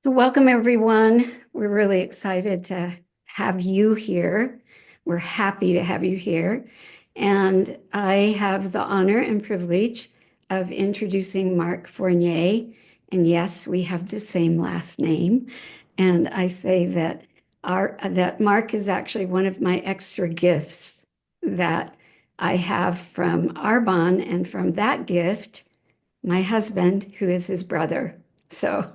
So welcome, everyone. We're really excited to have you here. We're happy to have you here. And I have the honor and privilege of introducing Mark Fournier. And yes, we have the same last name. And I say that that Mark is actually one of my extra gifts that I have from Arbonne, and from that gift, my husband, who is his brother. So,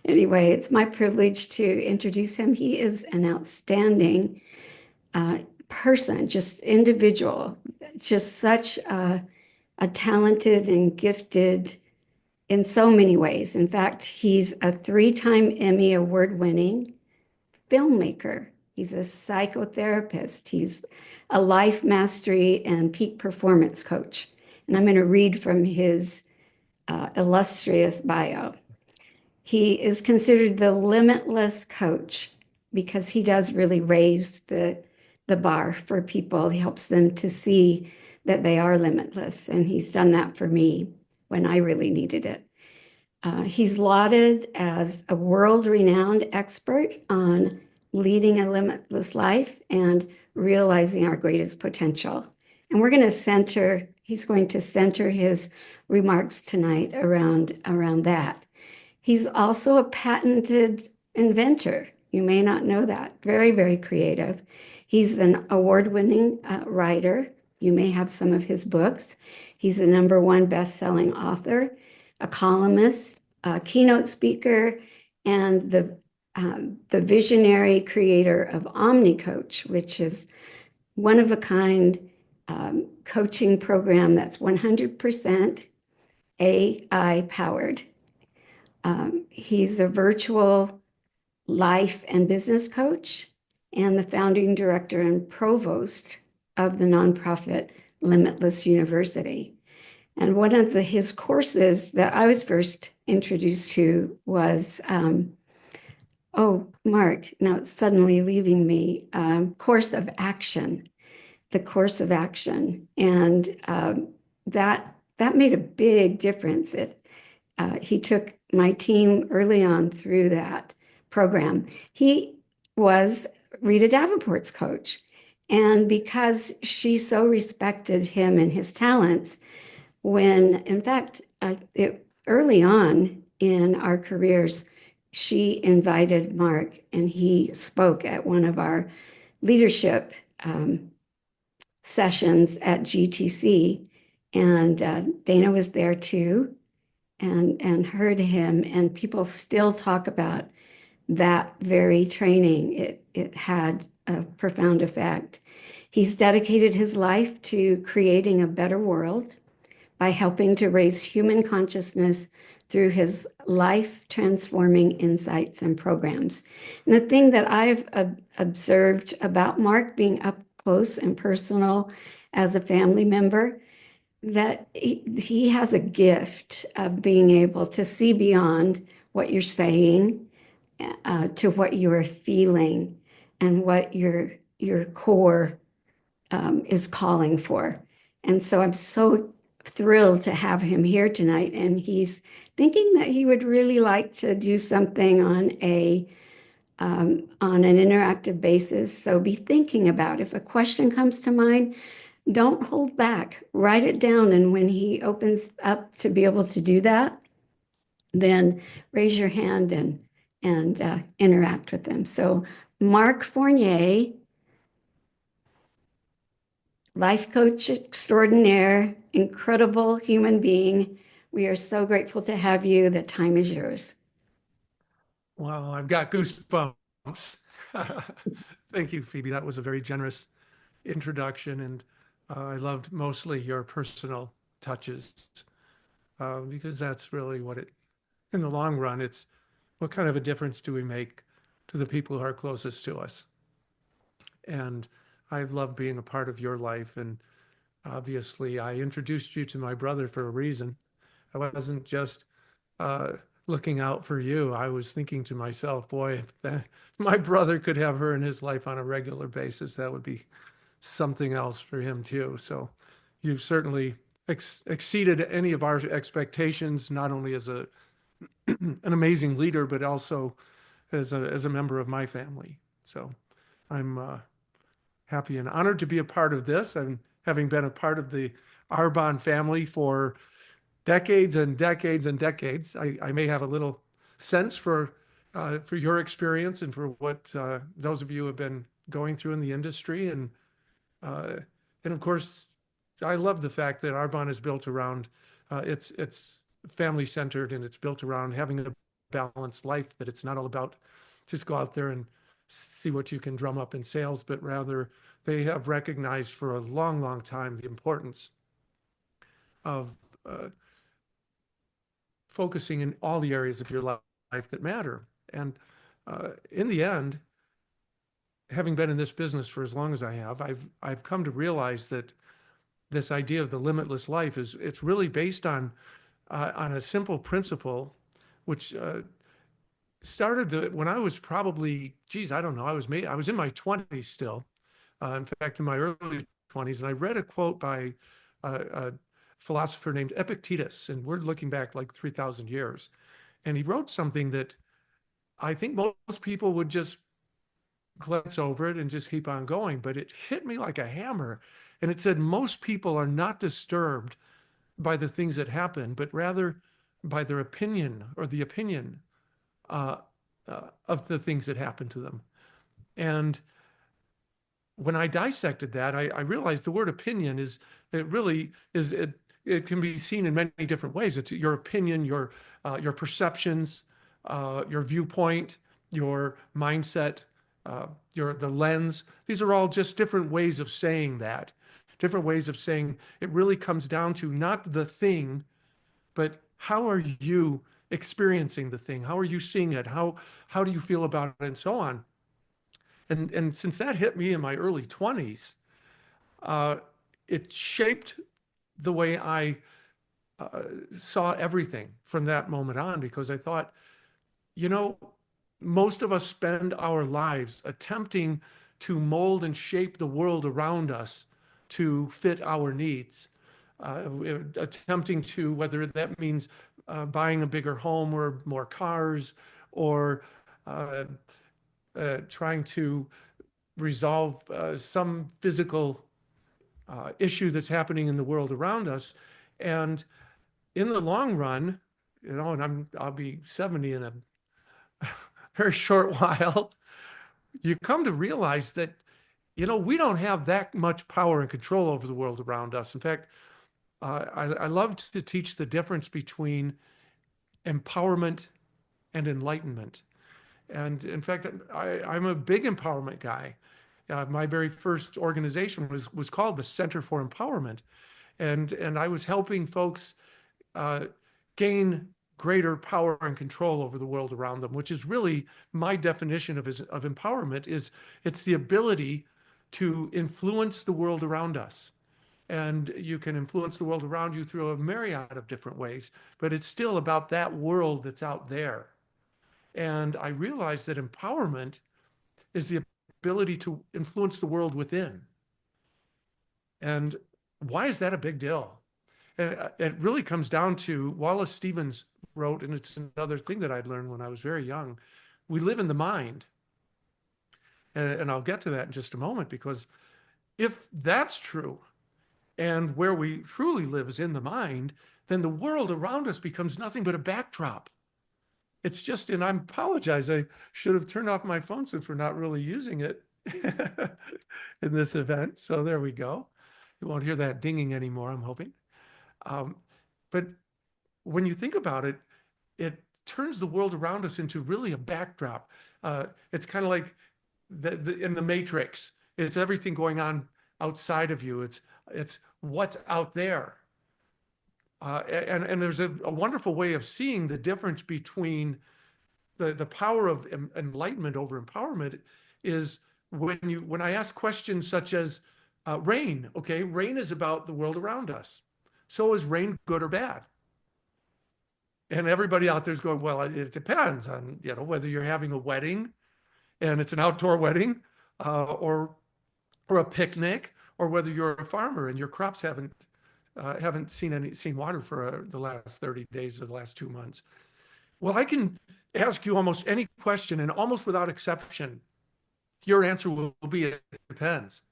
anyway, it's my privilege to introduce him. He is an outstanding uh, person, just individual, just such a talented and gifted in so many ways. In fact, he's a three-time Emmy award-winning filmmaker. He's a psychotherapist. He's a life mastery and peak performance coach. And I'm going to read from his illustrious bio. He is considered the limitless coach because he does really raise the bar for people. He helps them to see that they are limitless, and he's done that for me when I really needed it. He's lauded as a world-renowned expert on leading a limitless life and realizing our greatest potential. And he's going to center his remarks tonight around that. He's also a patented inventor. You may not know that. Very, very creative. He's an award-winning writer. You may have some of his books. He's a #1 best-selling author, a columnist, a keynote speaker, and the visionary creator of OmniCoach, which is one of a kind coaching program that's 100% AI powered. He's a virtual life and business coach and the founding director and provost of the nonprofit Limitless University. And one of his courses that I was first introduced to was, oh, Mark, now it's suddenly leaving me, Course of Action, the Course of Action. And that made a big difference. He took my team early on through that program. He was Rita Davenport's coach. And because she so respected him and his talents, in fact, early on in our careers, she invited Mark and he spoke at one of our leadership sessions at GTC. And Dana was there too and heard him. And people still talk about that very training. It had a profound effect. He's dedicated his life to creating a better world by helping to raise human consciousness through his life transforming insights and programs. And the thing that I've observed about Mark, being up close and personal as a family member, that he has a gift of being able to see beyond what you're saying to what you are feeling and what your core is calling for. And so I'm so thrilled to have him here tonight. And he's thinking that he would really like to do something on an interactive basis. So be thinking about if a question comes to mind, don't hold back. Write it down. And when he opens up to be able to do that, then raise your hand and interact with them. So Mark Fournier, life coach extraordinaire, incredible human being. We are so grateful to have you. The time is yours. Wow, I've got goosebumps. Thank you, Phoebe. That was a very generous introduction, and I loved mostly your personal touches because that's really in the long run, it's what kind of a difference do we make to the people who are closest to us? And I've loved being a part of your life, and obviously, I introduced you to my brother for a reason. I wasn't just looking out for you. I was thinking to myself, boy, if my brother could have her in his life on a regular basis, that would be something else for him too. So you've certainly exceeded any of our expectations, not only as a an amazing leader, but also as a member of my family. So I'm happy and honored to be a part of this. And having been a part of the Arbonne family for decades and decades and decades, I may have a little sense for your experience and for what those of you have been going through in the industry. Uh, and of course, I love the fact that Arbonne is built around it's family centered and it's built around having a balanced life. That it's not all about just go out there and see what you can drum up in sales, but rather they have recognized for a long, long time the importance of focusing in all the areas of your life that matter. And in the end, having been in this business for as long as I have, I've come to realize that this idea of the limitless life is it's really based on a simple principle, which when I was probably, geez, I don't know, I was in my 20s still. In fact, in my early 20s, and I read a quote by a philosopher named Epictetus, and we're looking back like 3,000 years. And he wrote something that I think most people would just glance over it and just keep on going, but it hit me like a hammer. And it said, most people are not disturbed by the things that happen, but rather by their opinion or the opinion uh, of the things that happen to them. And when I dissected that, I realized the word opinion it really is, it can be seen in many different ways. It's your opinion, your perceptions, your viewpoint, your mindset, the lens. These are all just different ways of saying that, different ways of saying it really comes down to not the thing, but how are you experiencing the thing? How are you seeing it? How do you feel about it, and so on. And since that hit me in my early 20s, uh, it shaped the way I saw everything from that moment on, because I thought, you know, most of us spend our lives attempting to mold and shape the world around us to fit our needs, attempting to, whether that means buying a bigger home or more cars, or uh, trying to resolve some physical issue that's happening in the world around us. And in the long run, and I'll be 70 in a very short while, you come to realize that, we don't have that much power and control over the world around us. In fact, I love to teach the difference between empowerment and enlightenment. And in fact, I'm a big empowerment guy. My very first organization was called the Center for Empowerment, and I was helping folks uh, gain greater power and control over the world around them, which is really my definition of empowerment. Is it's the ability to influence the world around us. And you can influence the world around you through a myriad of different ways, but it's still about that world that's out there. And I realized that empowerment is the ability to influence the world within. And why is that a big deal? And it really comes down to Wallace Stevens wrote, and it's another thing that I'd learned when I was very young. We live in the mind. And I'll get to that in just a moment, because if that's true, and where we truly live is in the mind, then the world around us becomes nothing but a backdrop. It's just, and I apologize, I should have turned off my phone since we're not really using it in this event. So there we go. You won't hear that dinging anymore, I'm hoping. Um, but when you think about it, it turns the world around us into really a backdrop. It's kind of like in the Matrix. It's everything going on outside of you. It's what's out there. And there's a wonderful way of seeing the difference between the power of enlightenment over empowerment is when I ask questions such as rain. Okay, rain is about the world around us. So is rain good or bad? And everybody out there is going, well, it depends on whether you're having a wedding and it's an outdoor wedding, or a picnic, or whether you're a farmer and your crops haven't seen water for the last 30 days or the last 2 months. Well, I can ask you almost any question, and almost without exception, your answer will be it depends.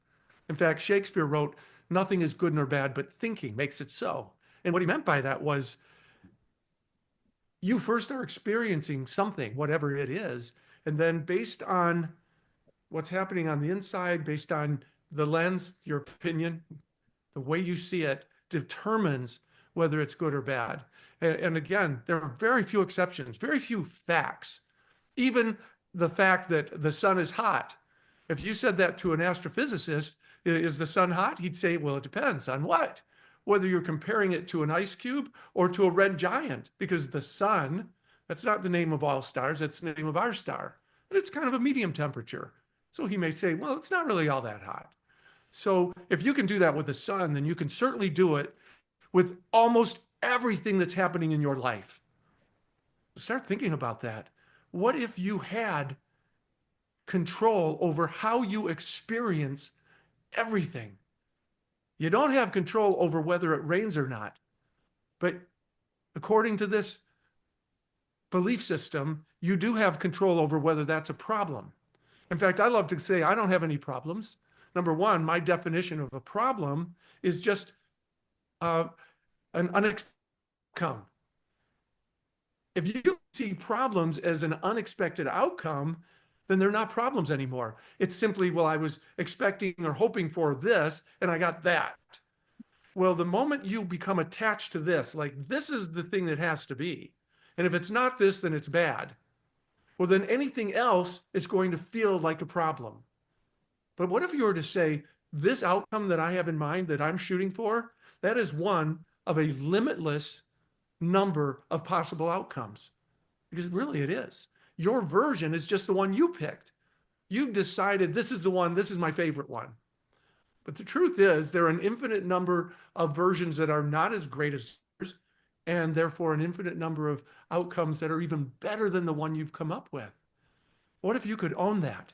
In fact, Shakespeare wrote, nothing is good nor bad, but thinking makes it so. And what he meant by that was you first are experiencing something, whatever it is, and then based on what's happening on the inside, based on the lens, your opinion, the way you see it determines whether it's good or bad. And again, there are very few exceptions, very few facts. Even the fact that the sun is hot. If you said that to an astrophysicist, is the sun hot? He'd say, well, it depends on what? Whether you're comparing it to an ice cube or to a red giant, because the sun, that's not the name of all stars, that's the name of our star. And it's kind of a medium temperature. So he may say, well, it's not really all that hot. So if you can do that with the sun, then you can certainly do it with almost everything that's happening in your life. Start thinking about that. What if you had control over how you experience everything? You don't have control over whether it rains or not. But according to this belief system, you do have control over whether that's a problem. In fact, I love to say I don't have any problems. Number one, my definition of a problem is just an unexpected outcome. If you see problems as an unexpected outcome, then they're not problems anymore. It's simply, well, I was expecting or hoping for this, and I got that. Well, the moment you become attached to this, like this is the thing that has to be, and if it's not this, then it's bad. Well, then anything else is going to feel like a problem. But what if you were to say, this outcome that I have in mind that I'm shooting for, that is one of a limitless number of possible outcomes? Because really it is. Your version is just the one you picked. You've decided this is the one, this is my favorite one. But the truth is, there are an infinite number of versions that are not as great as yours, and therefore an infinite number of outcomes that are even better than the one you've come up with. What if you could own that?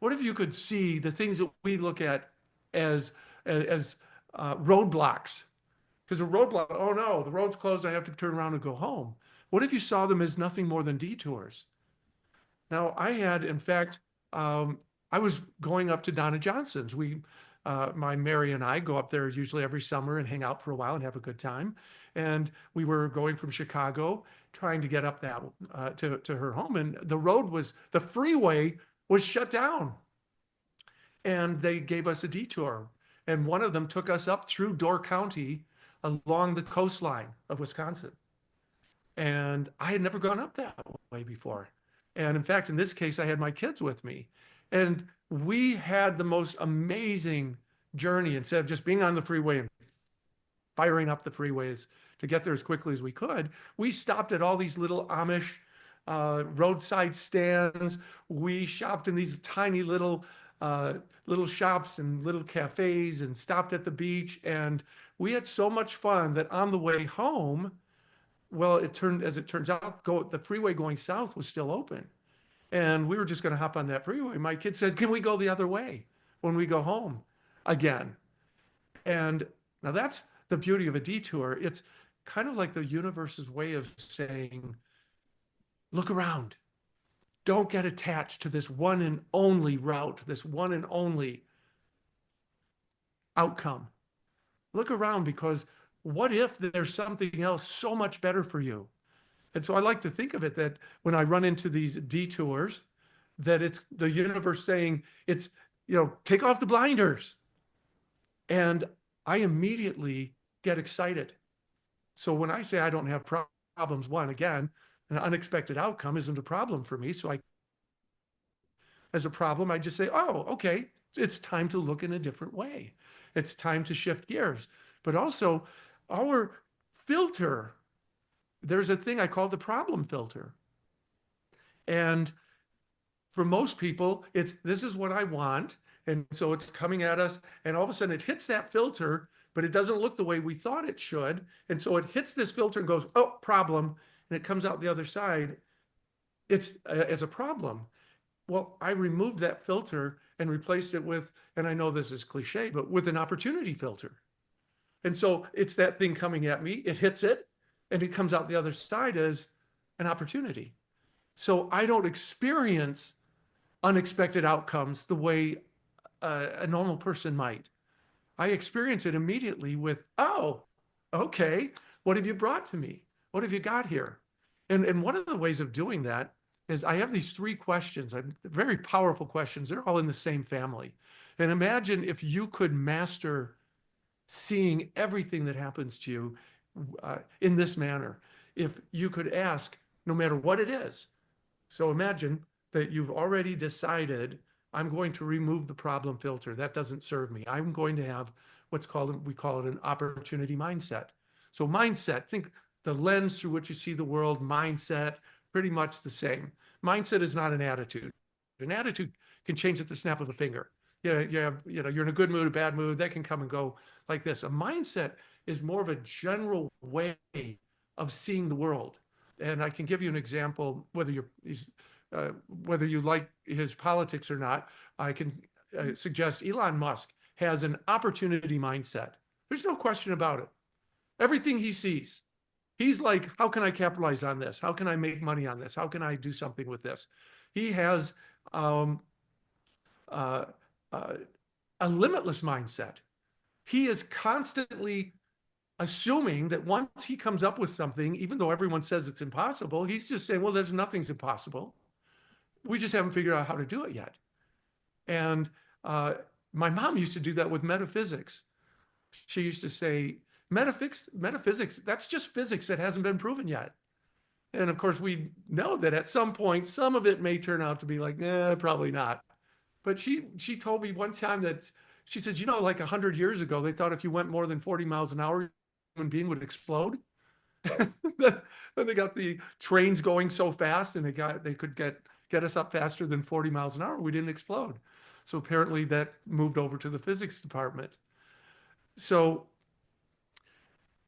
What if you could see the things that we look at as roadblocks? Because a roadblock, oh no, the road's closed, I have to turn around and go home. What if you saw them as nothing more than detours? Now, I had, in fact, I was going up to Donna Johnson's. My Mary and I go up there usually every summer and hang out for a while and have a good time. And we were going from Chicago, trying to get up that to her home, and the freeway was shut down, and they gave us a detour. And one of them took us up through Door County along the coastline of Wisconsin. And I had never gone up that way before. And in fact, in this case, I had my kids with me. And we had the most amazing journey. Instead of just being on the freeway and firing up the freeways to get there as quickly as we could, we stopped at all these little Amish roadside stands. We shopped in these tiny little shops and little cafes and stopped at the beach. And we had so much fun that on the way home, well, as it turns out, the freeway going south was still open. And we were just going to hop on that freeway. My kid said, can we go the other way when we go home again? And now that's the beauty of a detour. It's kind of like the universe's way of saying, look around. Don't get attached to this one and only route, this one and only outcome. Look around, because what if there's something else so much better for you? And so I like to think of it that when I run into these detours, that it's the universe saying, take off the blinders. And I immediately get excited. So when I say I don't have problems, again, an unexpected outcome isn't a problem for me. So as a problem, I just say, oh, okay, it's time to look in a different way. It's time to shift gears. But also our filter, there's a thing I call the problem filter. And for most people, this is what I want. And so it's coming at us, and all of a sudden it hits that filter, but it doesn't look the way we thought it should. And so it hits this filter and goes, oh, problem. And it comes out the other side. It's as a problem. Well, I removed that filter and replaced it with, and I know this is cliche, but with an opportunity filter. And so it's that thing coming at me, it hits it, and it comes out the other side as an opportunity. So I don't experience unexpected outcomes the way a normal person might. I experience it immediately with, oh, okay, what have you brought to me? What have you got here? And one of the ways of doing that is I have these three questions, very powerful questions. They're all in the same family. And imagine if you could master seeing everything that happens to you in this manner. If you could ask, no matter what it is, so imagine that you've already decided, I'm going to remove the problem filter. That doesn't serve me. I'm going to have what's called, we call it an opportunity mindset. So mindset, think the lens through which you see the world, mindset, pretty much the same. Mindset is not an attitude. An attitude can change at the snap of a finger. Yeah, you're in a good mood, a bad mood, that can come and go like this. A mindset is more of a general way of seeing the world. And I can give you an example, whether you like his politics or not. I can suggest Elon Musk has an opportunity mindset. There's no question about it. Everything he sees, he's like, how can I capitalize on this? How can I make money on this? How can I do something with this? He has um, uh, uh, a limitless mindset. He is constantly assuming that once he comes up with something, even though everyone says it's impossible, he's just saying, well, there's nothing's impossible. We just haven't figured out how to do it yet. And uh, my mom used to do that with metaphysics. She used to say, metaphysics, that's just physics that hasn't been proven yet. And of course, we know that at some point, some of it may turn out to be like, probably not. But she told me one time that she said, like 100 years ago, they thought if you went more than 40 miles an hour, a human being would explode. then they got the trains going so fast, and they could get us up faster than 40 miles an hour. We didn't explode. So apparently that moved over to the physics department. So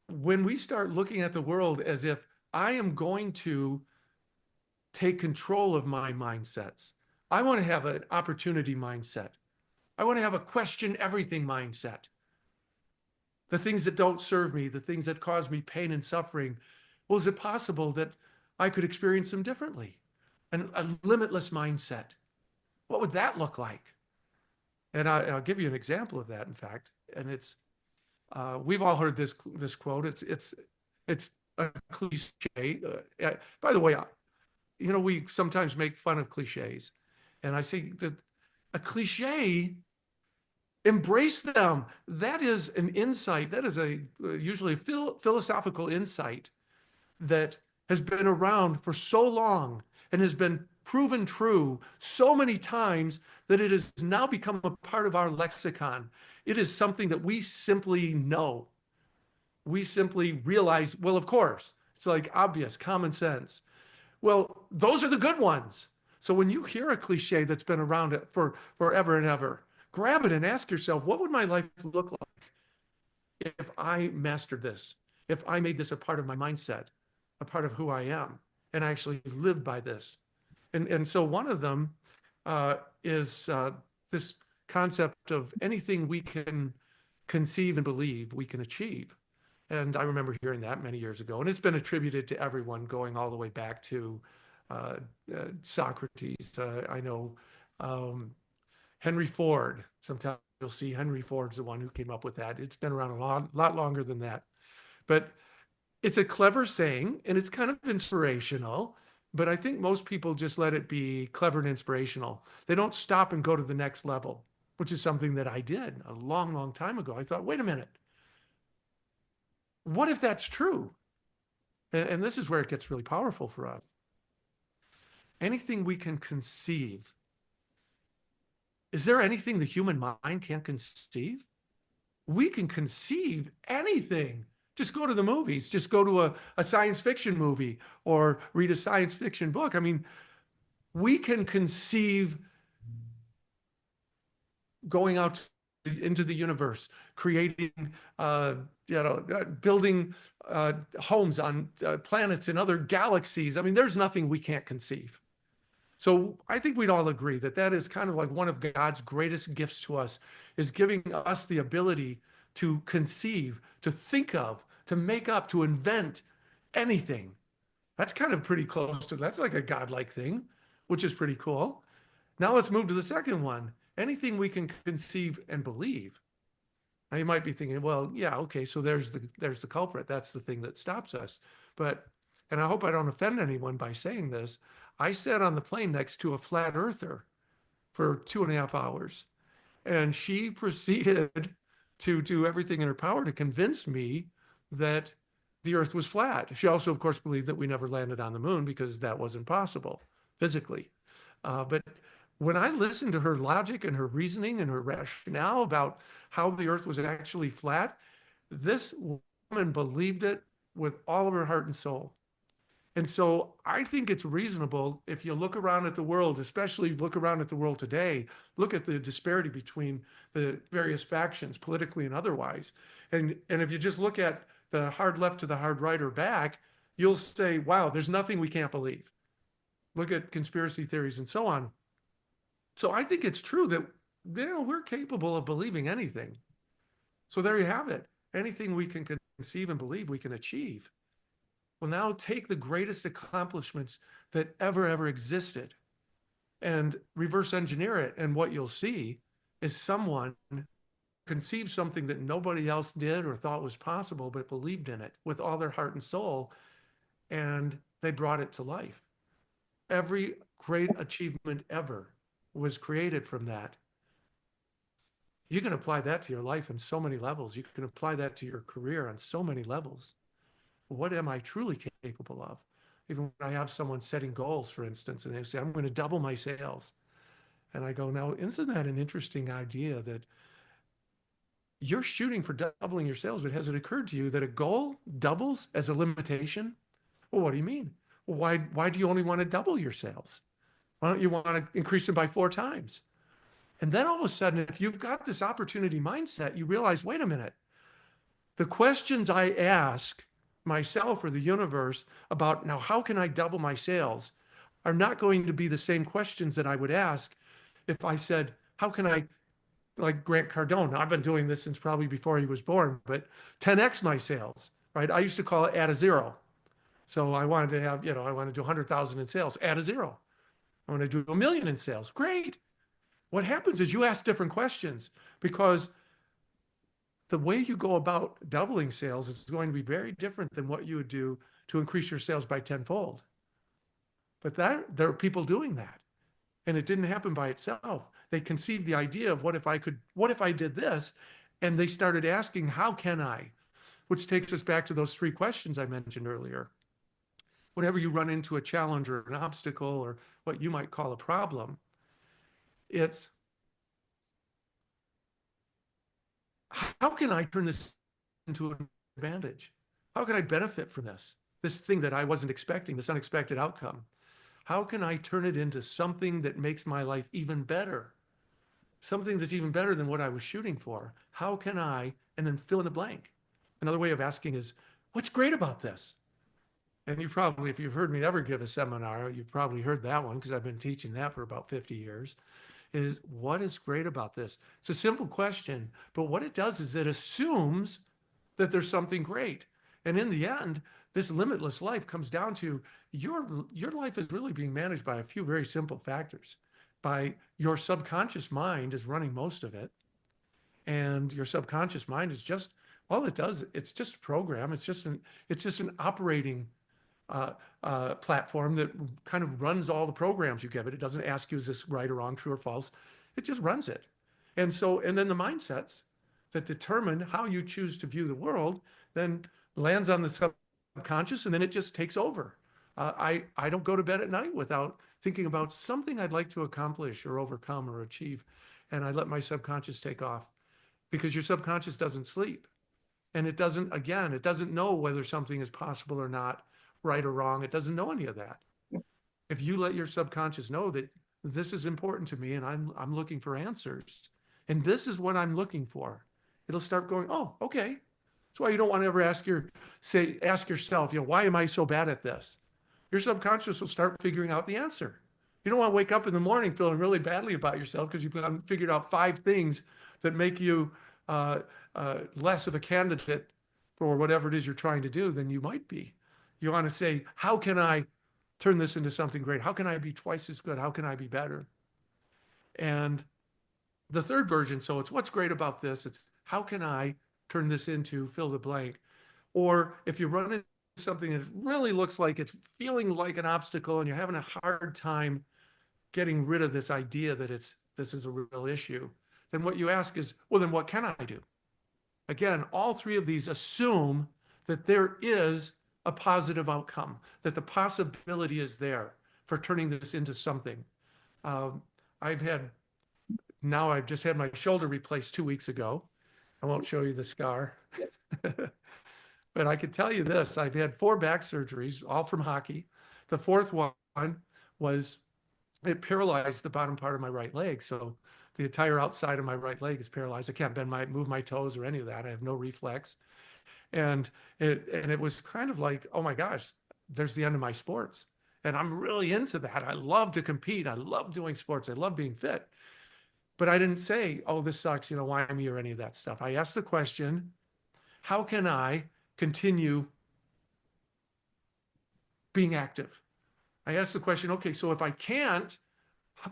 when we start looking at the world as if I am going to take control of my mindsets, I want to have an opportunity mindset. I want to have a question everything mindset. The things that don't serve me, the things that cause me pain and suffering. Well, is it possible that I could experience them differently? And a limitless mindset. What would that look like? And I'll give you an example of that, in fact. And it's we've all heard this quote. It's a cliche. By the way, we sometimes make fun of cliches, and I say that a cliche, embrace them. That is an insight. That is usually a philosophical insight that has been around for so long and has been proven true so many times that it has now become a part of our lexicon. It is something that we simply know. We simply realize, well, of course, it's like obvious, common sense. Well, those are the good ones. So when you hear a cliche that's been around for forever and ever, grab it and ask yourself, what would my life look like if I mastered this? If I made this a part of my mindset, a part of who I am, and I actually lived by this? And so one of them is this concept of anything we can conceive and believe we can achieve. And I remember hearing that many years ago, and it's been attributed to everyone going all the way back to Socrates. I know Henry Ford. Sometimes you'll see Henry Ford's the one who came up with that. It's been around a lot longer than that. But it's a clever saying, and it's kind of inspirational. But I think most people just let it be clever and inspirational. They don't stop and go to the next level, which is something that I did a long, long time ago. I thought, wait a minute. What if that's true? And this is where it gets really powerful for us. Anything we can conceive. Is there anything the human mind can't conceive? We can conceive anything. Just go to the movies, just go to a science fiction movie or read a science fiction book. I mean, we can conceive going out into the universe, creating, building homes on planets and other galaxies. I mean, there's nothing we can't conceive. So I think we'd all agree that that is kind of like one of God's greatest gifts to us, is giving us the ability to conceive, to think of, to make up, to invent anything. That's kind of pretty close to, that's like a godlike thing, which is pretty cool. Now let's move to the second one. Anything we can conceive and believe. Now you might be thinking, well, yeah, okay, so there's the culprit. That's the thing that stops us. But, and I hope I don't offend anyone by saying this, I sat on the plane next to a flat earther for 2.5 hours. And she proceeded to do everything in her power to convince me that the earth was flat. She also, of course, believed that we never landed on the moon because that wasn't possible physically. But when I listened to her logic and her reasoning and her rationale about how the earth was actually flat, this woman believed it with all of her heart and soul. And so I think it's reasonable if you look around at the world, especially look around at the world today, look at the disparity between the various factions, politically and otherwise. And if you just look at the hard left to the hard right or back, you'll say, wow, there's nothing we can't believe. Look at conspiracy theories and so on. So I think it's true that we're capable of believing anything. So there you have it. Anything we can conceive and believe, we can achieve. Well, now take the greatest accomplishments that ever existed and reverse engineer it. And what you'll see is someone conceived something that nobody else did or thought was possible, but believed in it with all their heart and soul, and they brought it to life. Every great achievement ever was created from that. You can apply that to your life in so many levels. You can apply that to your career on so many levels. What am I truly capable of? Even when I have someone setting goals, for instance, and they say, I'm going to double my sales. And I go, now, isn't that an interesting idea that you're shooting for doubling your sales, but has it occurred to you that a goal doubles as a limitation? Well, what do you mean? Well, why do you only want to double your sales? Why don't you want to increase them by 4 times? And then all of a sudden, if you've got this opportunity mindset, you realize, wait a minute, the questions I ask myself or the universe about now, how can I double my sales are not going to be the same questions that I would ask if I said, how can I, like Grant Cardone, I've been doing this since probably before he was born, but 10x my sales, right? I used to call it add a zero. So I wanted to have, I want to do 100,000 in sales, add a zero. I want to do 1 million in sales. Great. What happens is you ask different questions because the way you go about doubling sales is going to be very different than what you would do to increase your sales by tenfold. But there are people doing that. And it didn't happen by itself. They conceived the idea of what if I did this? And they started asking, how can I? Which takes us back to those 3 questions I mentioned earlier. Whenever you run into a challenge or an obstacle or what you might call a problem, it's how can I turn this into an advantage? How can I benefit from this thing that I wasn't expecting, this unexpected outcome? How can I turn it into something that makes my life even better? Something that's even better than what I was shooting for. How can I, and then fill in the blank. Another way of asking is, what's great about this? And you probably, if you've heard me ever give a seminar, you've probably heard that one because I've been teaching that for about 50 years, is what is great about this? It's a simple question, but what it does is it assumes that there's something great. And in the end, this limitless life comes down to your life is really being managed by a few very simple factors. By your subconscious mind is running most of it. And your subconscious mind is just, all it does, it's just a program. It's just an operating platform that kind of runs all the programs you give it. It doesn't ask you, is this right or wrong, true or false? It just runs it. And then the mindsets that determine how you choose to view the world then lands on the subconscious, and then it just takes over. I don't go to bed at night without thinking about something I'd like to accomplish or overcome or achieve. And I let my subconscious take off because your subconscious doesn't sleep. And it doesn't know whether something is possible or not, right or wrong. It doesn't know any of that. If you let your subconscious know that this is important to me and I'm looking for answers, and this is what I'm looking for, it'll start going, oh, okay. That's why you don't want to ever ask yourself, why am I so bad at this? Your subconscious will start figuring out the answer. You don't want to wake up in the morning feeling really badly about yourself because you've figured out 5 things that make you less of a candidate for whatever it is you're trying to do than you might be. You want to say, how can I turn this into something great? How can I be twice as good? How can I be better? And the third version, so it's what's great about this? It's how can I turn this into fill the blank? Or if you run into something that really looks like it's feeling like an obstacle and you're having a hard time getting rid of this idea that this is a real issue, then what you ask is, well, then what can I do? Again, all three of these assume that there is a positive outcome, that the possibility is there for turning this into something. Um, I've had, now I've just had my shoulder replaced 2 weeks ago. I won't show you the scar. But I could tell you this, I've had 4 back surgeries, all from hockey. The fourth one was, it paralyzed the bottom part of my right leg. So the entire outside of my right leg is paralyzed. I can't move my toes or any of that. I have no reflex. And it was kind of like, oh my gosh, there's the end of my sports. And I'm really into that. I love to compete. I love doing sports. I love being fit. But I didn't say, oh, this sucks, why me or any of that stuff. I asked the question, how can I continue being active? I asked the question, okay, so if I can't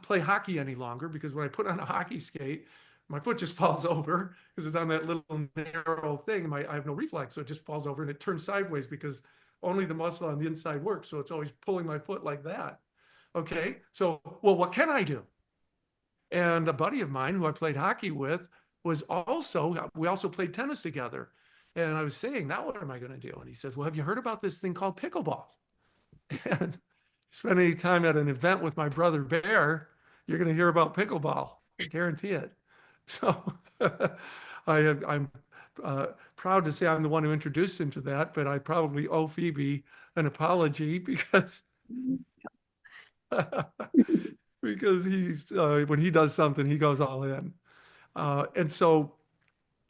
play hockey any longer, because when I put on a hockey skate, my foot just falls over because it's on that little narrow thing. I have no reflex, so it just falls over and it turns sideways because only the muscle on the inside works. So it's always pulling my foot like that. Okay, so, well, what can I do? And a buddy of mine who I played hockey with we also played tennis together. And I was saying, now what am I going to do? And he says, well, have you heard about this thing called pickleball? And spend any time at an event with my brother Bear, you're going to hear about pickleball. I guarantee it. So I'm proud to say I'm the one who introduced him to that, but I probably owe Phoebe an apology because because he's when he does something, he goes all in. And so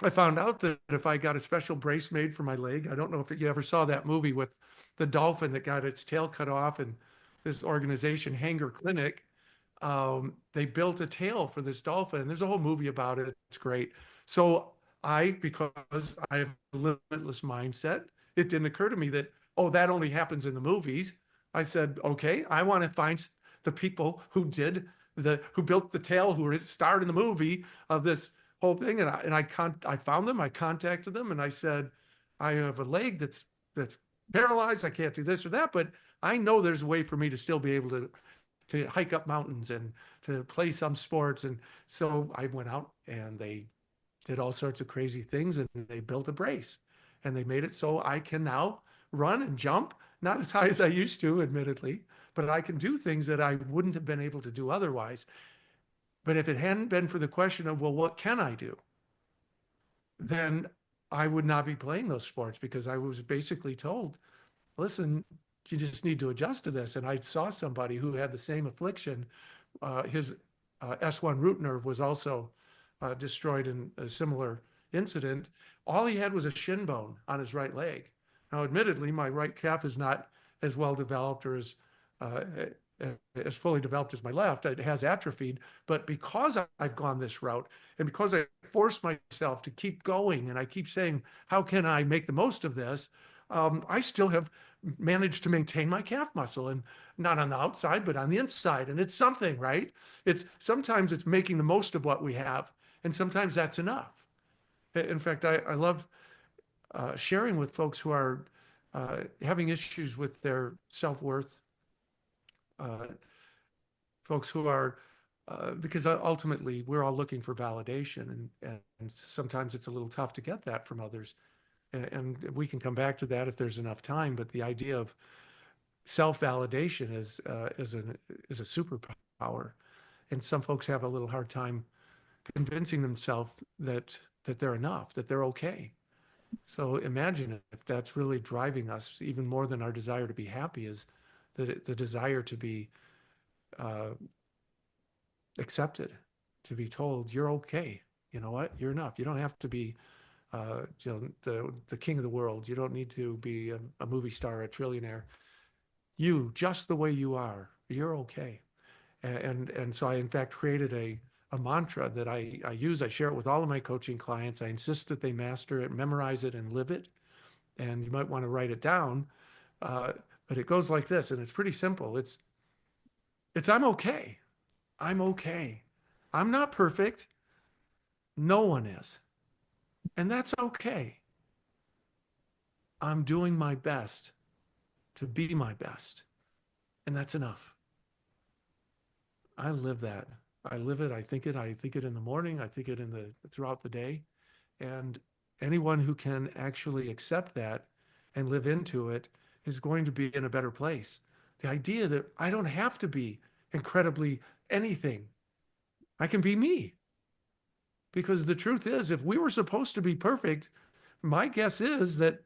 I found out that if I got a special brace made for my leg, I don't know if you ever saw that movie with the dolphin that got its tail cut off, and this organization, Hanger Clinic, they built a tail for this dolphin. There's a whole movie about it. It's great. So because I have a limitless mindset, it didn't occur to me that, oh, that only happens in the movies. I said, okay, I want to find the people who built the tail, who starred in the movie of this whole thing. I found them, I contacted them and I said, I have a leg that's paralyzed. I can't do this or that, but I know there's a way for me to still be able to hike up mountains and to play some sports. And so I went out and they did all sorts of crazy things and they built a brace and they made it so I can now run and jump, not as high as I used to, admittedly, but I can do things that I wouldn't have been able to do otherwise. But if it hadn't been for the question of, well, what can I do? Then I would not be playing those sports because I was basically told, listen, you just need to adjust to this. And I saw somebody who had the same affliction. His S1 root nerve was also destroyed in a similar incident. All he had was a shin bone on his right leg. Now, admittedly, my right calf is not as well developed or uh, as fully developed as my left. It has atrophied. But because I've gone this route and because I force myself to keep going and I keep saying, how can I make the most of this? I still have managed to maintain my calf muscle, and not on the outside, but on the inside. And it's something, right? Sometimes it's making the most of what we have, and sometimes that's enough. In fact, I love sharing with folks who are having issues with their self-worth, uh, folks who are because ultimately we're all looking for validation, and sometimes it's a little tough to get that from others. And we can come back to that if there's enough time. But the idea of self-validation is a superpower, and some folks have a little hard time convincing themselves that they're enough, that they're okay. So imagine if that's really driving us even more than our desire to be happy is the desire to be uh, accepted, to be told you're okay. You know what? You're enough. You don't have to be the king of the world. You don't need to be a movie star, a trillionaire. You, just the way you are, you're okay. And so I, in fact, created a mantra that I use. I share it with all of my coaching clients. I insist that they master it, memorize it, and live it. And you might want to write it down. Uh, but it goes like this, and it's pretty simple. It's I'm okay. I'm okay. I'm not perfect. No one is. And that's okay. I'm doing my best to be my best. And that's enough. I live that. I live it. I think it in the morning. I think it in the throughout the day. And anyone who can actually accept that and live into it is going to be in a better place. The idea that I don't have to be incredibly anything. I can be me. Because the truth is, if we were supposed to be perfect, my guess is that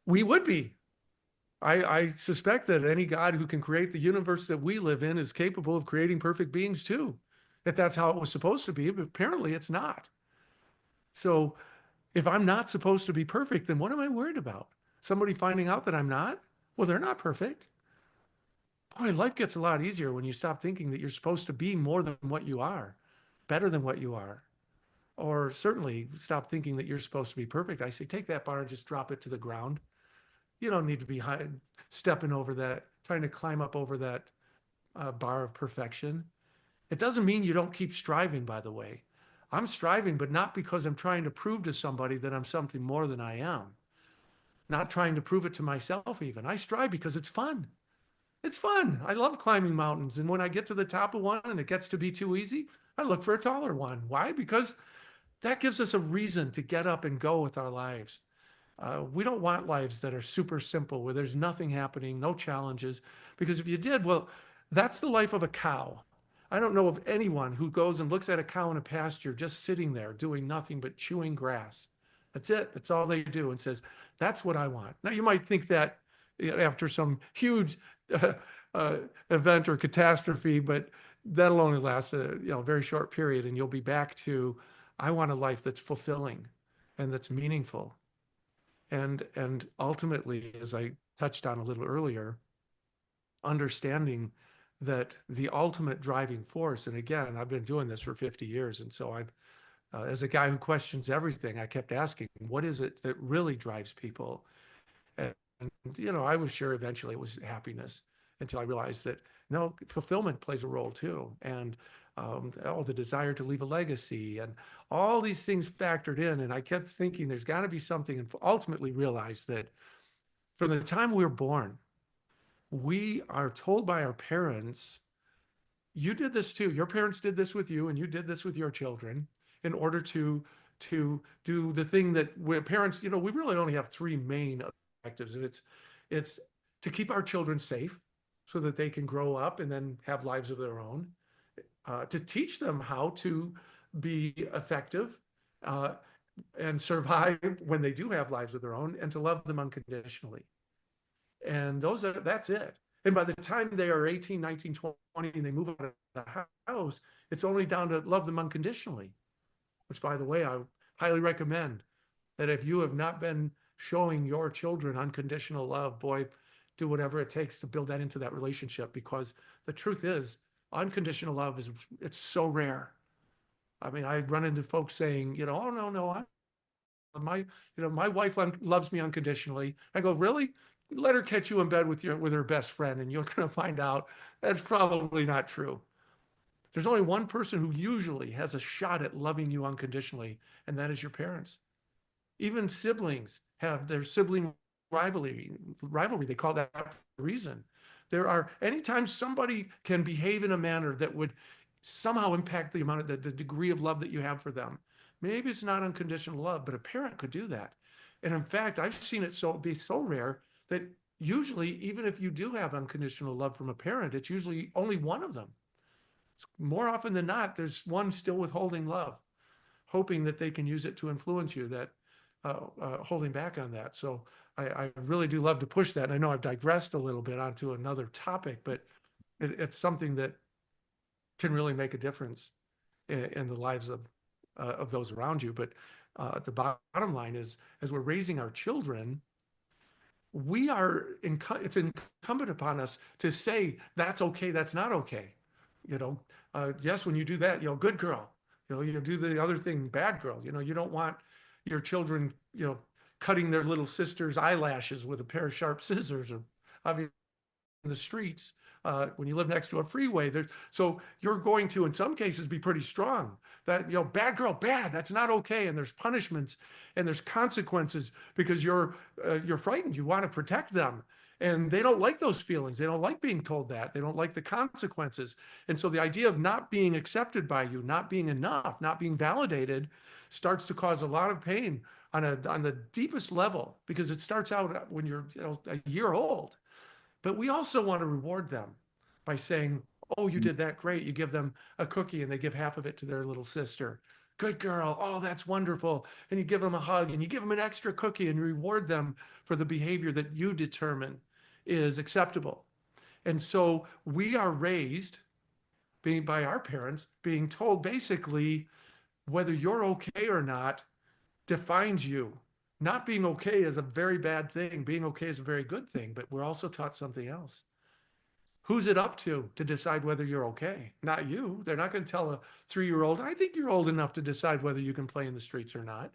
we would be. I suspect that any God who can create the universe that we live in is capable of creating perfect beings too. If that's how it was supposed to be, but apparently it's not. So if I'm not supposed to be perfect, then what am I worried about? Somebody finding out that I'm not? Well, they're not perfect. Boy, life gets a lot easier when you stop thinking that you're supposed to be more than what you are, better than what you are. Or certainly stop thinking that you're supposed to be perfect. I say, take that bar and just drop it to the ground. You don't need to be stepping over that, trying to climb up over that bar of perfection. It doesn't mean you don't keep striving, by the way. I'm striving, but not because I'm trying to prove to somebody that I'm something more than I am. Not trying to prove it to myself, even. I strive because it's fun. It's fun. I love climbing mountains. And when I get to the top of one and it gets to be too easy, I look for a taller one. Why? Because that gives us a reason to get up and go with our lives. We don't want lives that are super simple, where there's nothing happening, no challenges. Because if you did, well, that's the life of a cow. I don't know of anyone who goes and looks at a cow in a pasture just sitting there doing nothing but chewing grass. That's it. That's all they do, and says, that's what I want. Now, you might think that after some huge uh, uh, event or catastrophe, but that'll only last a very short period, and you'll be back to, I want a life that's fulfilling and that's meaningful. And ultimately, as I touched on a little earlier, understanding that the ultimate driving force, and again, I've been doing this for 50 years, and so I've, as a guy who questions everything, I kept asking, what is it that really drives people? And, I was sure eventually it was happiness, until I realized that no, fulfillment plays a role too. And the desire to leave a legacy and all these things factored in. And I kept thinking there's got to be something, and ultimately realized that from the time we were born, we are told by our parents, you did this too. Your parents did this with you, and you did this with your children in order to do the thing that we parents, we really only have three main objectives, and it's to keep our children safe so that they can grow up and then have lives of their own, to teach them how to be effective, uh, and survive when they do have lives of their own, and to love them unconditionally. And that's it. And by the time they are 18, 19, 20, and they move out of the house, it's only down to love them unconditionally, which, by the way, I highly recommend that if you have not been showing your children unconditional love, boy, do whatever it takes to build that into that relationship, because the truth is, unconditional love it's so rare. I mean, I run into folks saying, oh, no, no, my wife loves me unconditionally. I go, really? Let her catch you in bed with her best friend, and you're going to find out that's probably not true. There's only one person who usually has a shot at loving you unconditionally, and that is your parents. Even siblings have their sibling rivalry. They call that for a reason. Anytime somebody can behave in a manner that would somehow impact the amount of the degree of love that you have for them. Maybe it's not unconditional love, but a parent could do that. And in fact, I've seen it be so rare that usually, even if you do have unconditional love from a parent, it's usually only one of them. More often than not, there's one still withholding love, hoping that they can use it to influence you, that holding back on that. So I really do love to push that. And I know I've digressed a little bit onto another topic, but it's something that can really make a difference in the lives of those around you. But the bottom line is, as we're raising our children, it's incumbent upon us to say that's okay, that's not okay. Yes, when you do that, good girl. You do the other thing, bad girl. You don't want your children, cutting their little sister's eyelashes with a pair of sharp scissors, or obviously in the streets, when you live next to a freeway. So you're going to, in some cases, be pretty strong. That, bad girl, bad. That's not okay. And there's punishments and there's consequences because you're frightened. You want to protect them, and they don't like those feelings. They don't like being told that. They don't like the consequences. And so the idea of not being accepted by you, not being enough, not being validated, starts to cause a lot of pain on the deepest level, because it starts out when you're a year old. But we also want to reward them by saying, "Oh, you did that great." You give them a cookie and they give half of it to their little sister. "Good girl. Oh, that's wonderful." And you give them a hug and you give them an extra cookie and reward them for the behavior that you determine is acceptable. And so we are raised being by our parents, being told basically whether you're okay or not defines you. Not being okay is a very bad thing. Being okay is a very good thing, but we're also taught something else. Who's it up to decide whether you're okay? Not you. They're not going to tell a 3-year-old, "I think you're old enough to decide whether you can play in the streets or not."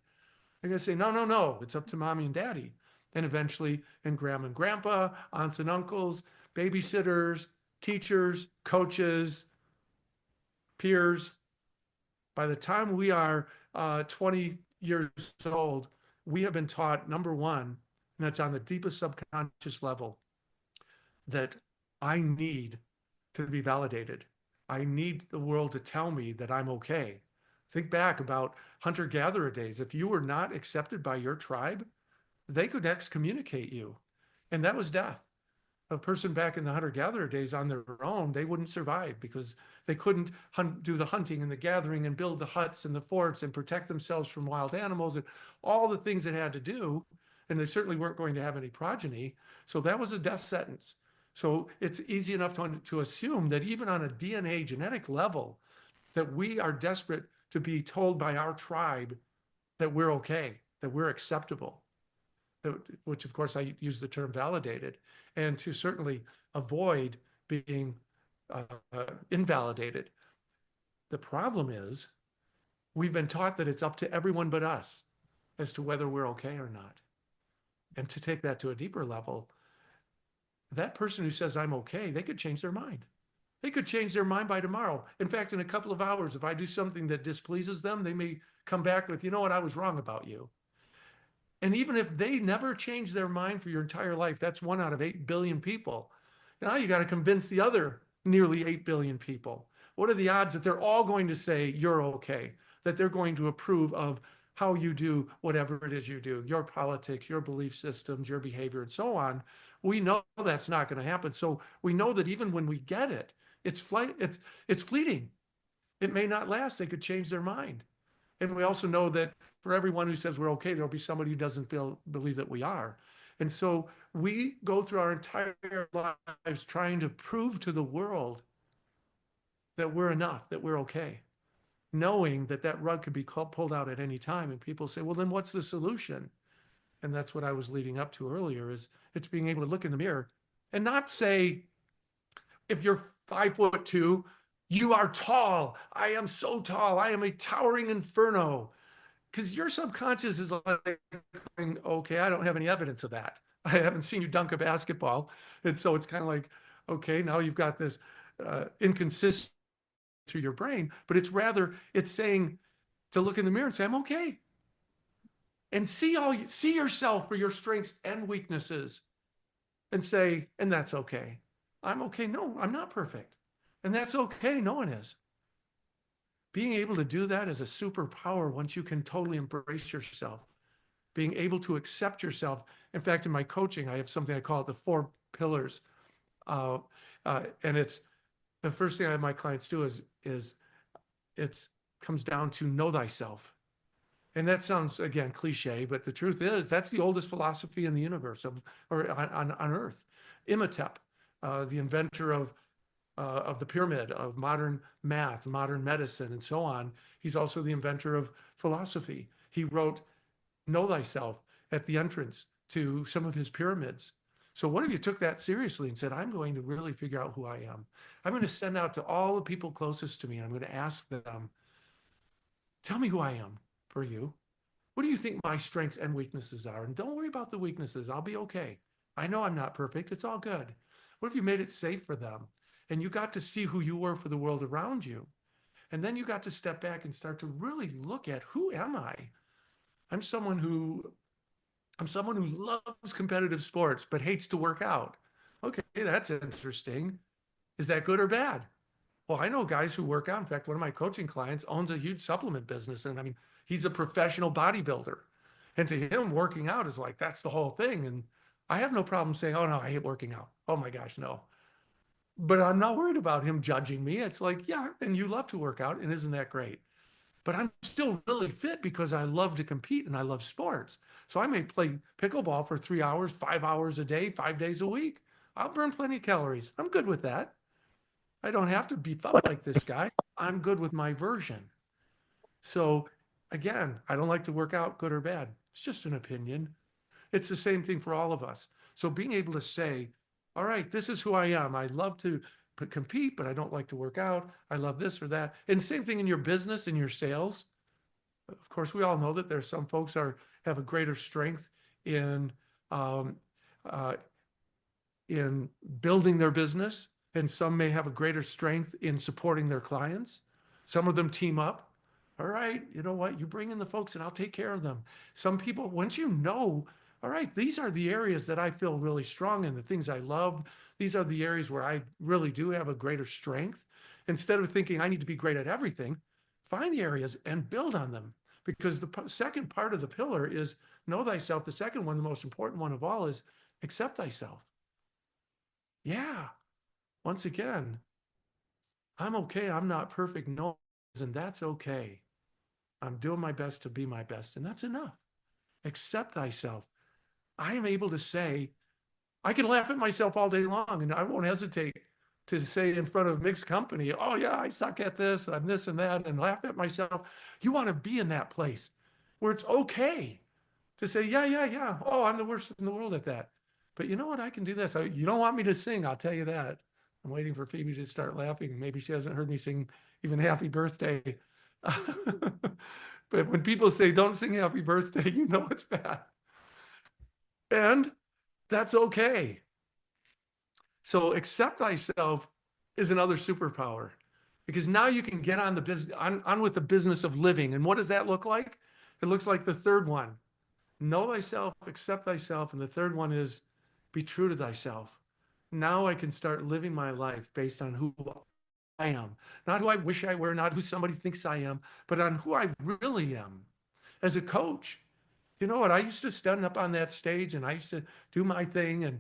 They're going to say, "No, no, no. It's up to mommy and daddy." And eventually, and grandma and grandpa, aunts and uncles, babysitters, teachers, coaches, peers. By the time we are 20 years old, we have been taught, number one, and that's on the deepest subconscious level, that I need to be validated. I need the world to tell me that I'm okay. Think back about hunter-gatherer days. If you were not accepted by your tribe, they could excommunicate you, and that was death. A person back in the hunter-gatherer days on their own, they wouldn't survive because they couldn't do the hunting and the gathering and build the huts and the forts and protect themselves from wild animals and all the things it had to do. And they certainly weren't going to have any progeny. So that was a death sentence. So it's easy enough to assume that even on a DNA genetic level, that we are desperate to be told by our tribe that we're okay, that we're acceptable, which of course I use the term validated, and to certainly avoid being invalidated. The problem is we've been taught that it's up to everyone but us as to whether we're okay or not. And to take that to a deeper level, that person who says I'm okay, they could change their mind. They could change their mind by tomorrow. In fact, in a couple of hours, if I do something that displeases them, they may come back with, "You know what, I was wrong about you." And even if they never change their mind for your entire life, that's 1 out of 8 billion people. Now you got to convince the other nearly 8 billion people. What are the odds that they're all going to say you're okay, that they're going to approve of how you do whatever it is you do, your politics, your belief systems, your behavior, and so on? We know that's not going to happen. So we know that even when we get it, it's fleeting. It may not last. They could change their mind. And we also know that for everyone who says we're okay, there'll be somebody who doesn't believe that we are. And so we go through our entire lives trying to prove to the world that we're enough, that we're okay, knowing that that rug could be pulled out at any time. And people say, "Well, then what's the solution?" And that's what I was leading up to earlier, is it's being able to look in the mirror and not say, if you're 5'2", "You are tall. I am so tall. I am a towering inferno." Because your subconscious is like, "Okay, I don't have any evidence of that. I haven't seen you dunk a basketball." And so it's kind of like, okay, now you've got this inconsistency through your brain, but it's saying to look in the mirror and say, "I'm okay." And see yourself for your strengths and weaknesses and say, "And that's okay. I'm okay. No, I'm not perfect. And that's okay. No one is." Being able to do that is a superpower once you can totally embrace yourself, being able to accept yourself. In fact, in my coaching, I have something I call it the 4 pillars. Uh, and it's the first thing I have my clients do is it comes down to know thyself. And that sounds, again, cliche, but the truth is that's the oldest philosophy in the universe or on Earth. Imhotep, the inventor of the pyramid, of modern math, modern medicine, and so on. He's also the inventor of philosophy. He wrote "Know Thyself" at the entrance to some of his pyramids. So what if you took that seriously and said, "I'm going to really figure out who I am. I'm going to send out to all the people closest to me, and I'm going to ask them, tell me who I am for you." What do you think my strengths and weaknesses are? And don't worry about the weaknesses. I'll be okay. I know I'm not perfect. It's all good. What if you made it safe for them and you got to see who you were for the world around you? And then you got to step back and start to really look at, who am I? I'm someone who I'm someone who loves competitive sports but hates to work out. Okay, that's interesting. Is that good or bad? Well, I know guys who work out. In fact, one of my coaching clients owns a huge supplement business. And I mean, he's a professional bodybuilder. And to him, working out is like, that's the whole thing. And I have no problem saying, oh, no, I hate working out. Oh my gosh, no. But I'm not worried about him judging me. It's like, yeah, and you love to work out. And isn't that great? But I'm still really fit because I love to compete and I love sports. So I may play pickleball for 3 hours, 5 hours a day, 5 days a week. I'll burn plenty of calories. I'm good with that. I don't have to beef up like this guy. I'm good with my version. So again, I don't like to work out, good or bad. It's just an opinion. It's the same thing for all of us. So being able to say, all right, this is who I am. I love to compete, but I don't like to work out. I love this or that. And same thing in your business, in your sales. Of course, we all know that there's some folks have a greater strength in um, uh, in building their business, and some may have a greater strength in supporting their clients. Some of them team up. All right, you know what? You bring in the folks and I'll take care of them. Some people, once you know, all right, these are the areas that I feel really strong in, the things I love. These are the areas where I really do have a greater strength. Instead of thinking I need to be great at everything, find the areas and build on them. Because the second part of the pillar is know thyself. The second one, the most important one of all, is accept thyself. Yeah, once again, I'm okay. I'm not perfect. No, and that's okay. I'm doing my best to be my best, and that's enough. Accept thyself. I am able to say, I can laugh at myself all day long, and I won't hesitate to say in front of mixed company, oh, yeah, I suck at this, I'm this and that, and laugh at myself. You want to be in that place where it's okay to say, yeah, yeah, yeah. Oh, I'm the worst in the world at that. But you know what? I can do this. You don't want me to sing, I'll tell you that. I'm waiting for Phoebe to start laughing. Maybe she hasn't heard me sing even happy birthday. But when people say, don't sing happy birthday, you know it's bad. And that's okay. So accept thyself is another superpower because now you can get on the business on with the business of living. And what does that look like? It looks like the third one. Know thyself, accept thyself. And the third one is be true to thyself. Now I can start living my life based on who I am, not who I wish I were, not who somebody thinks I am, but on who I really am. As a coach, you know what? I used to stand up on that stage and I used to do my thing and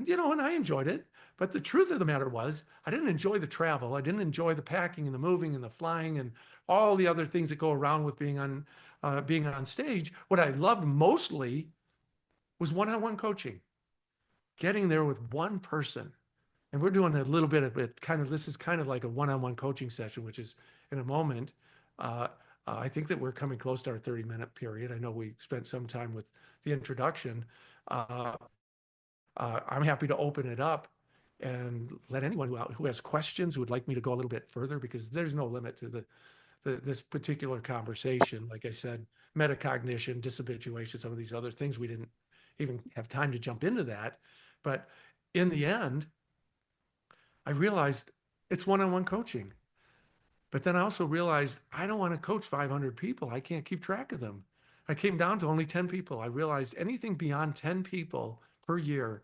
you know, and I enjoyed it. But the truth of the matter was, I didn't enjoy the travel. I didn't enjoy the packing and the moving and the flying and all the other things that go around with being on stage. What I loved mostly was one-on-one coaching, getting there with one person. And we're doing a little bit of it. This is kind of like a one-on-one coaching session, which is in a moment. Uh, I think that we're coming close to our 30-minute period. I know we spent some time with the introduction. Uh, I'm happy to open it up and let anyone who has questions, who would like me to go a little bit further, because there's no limit to this particular conversation. Like I said, metacognition, dishabituation, some of these other things, we didn't even have time to jump into that. But in the end, I realized it's one-on-one coaching. But then I also realized I don't want to coach 500 people. I can't keep track of them. I came down to only 10 people. I realized anything beyond 10 people per year,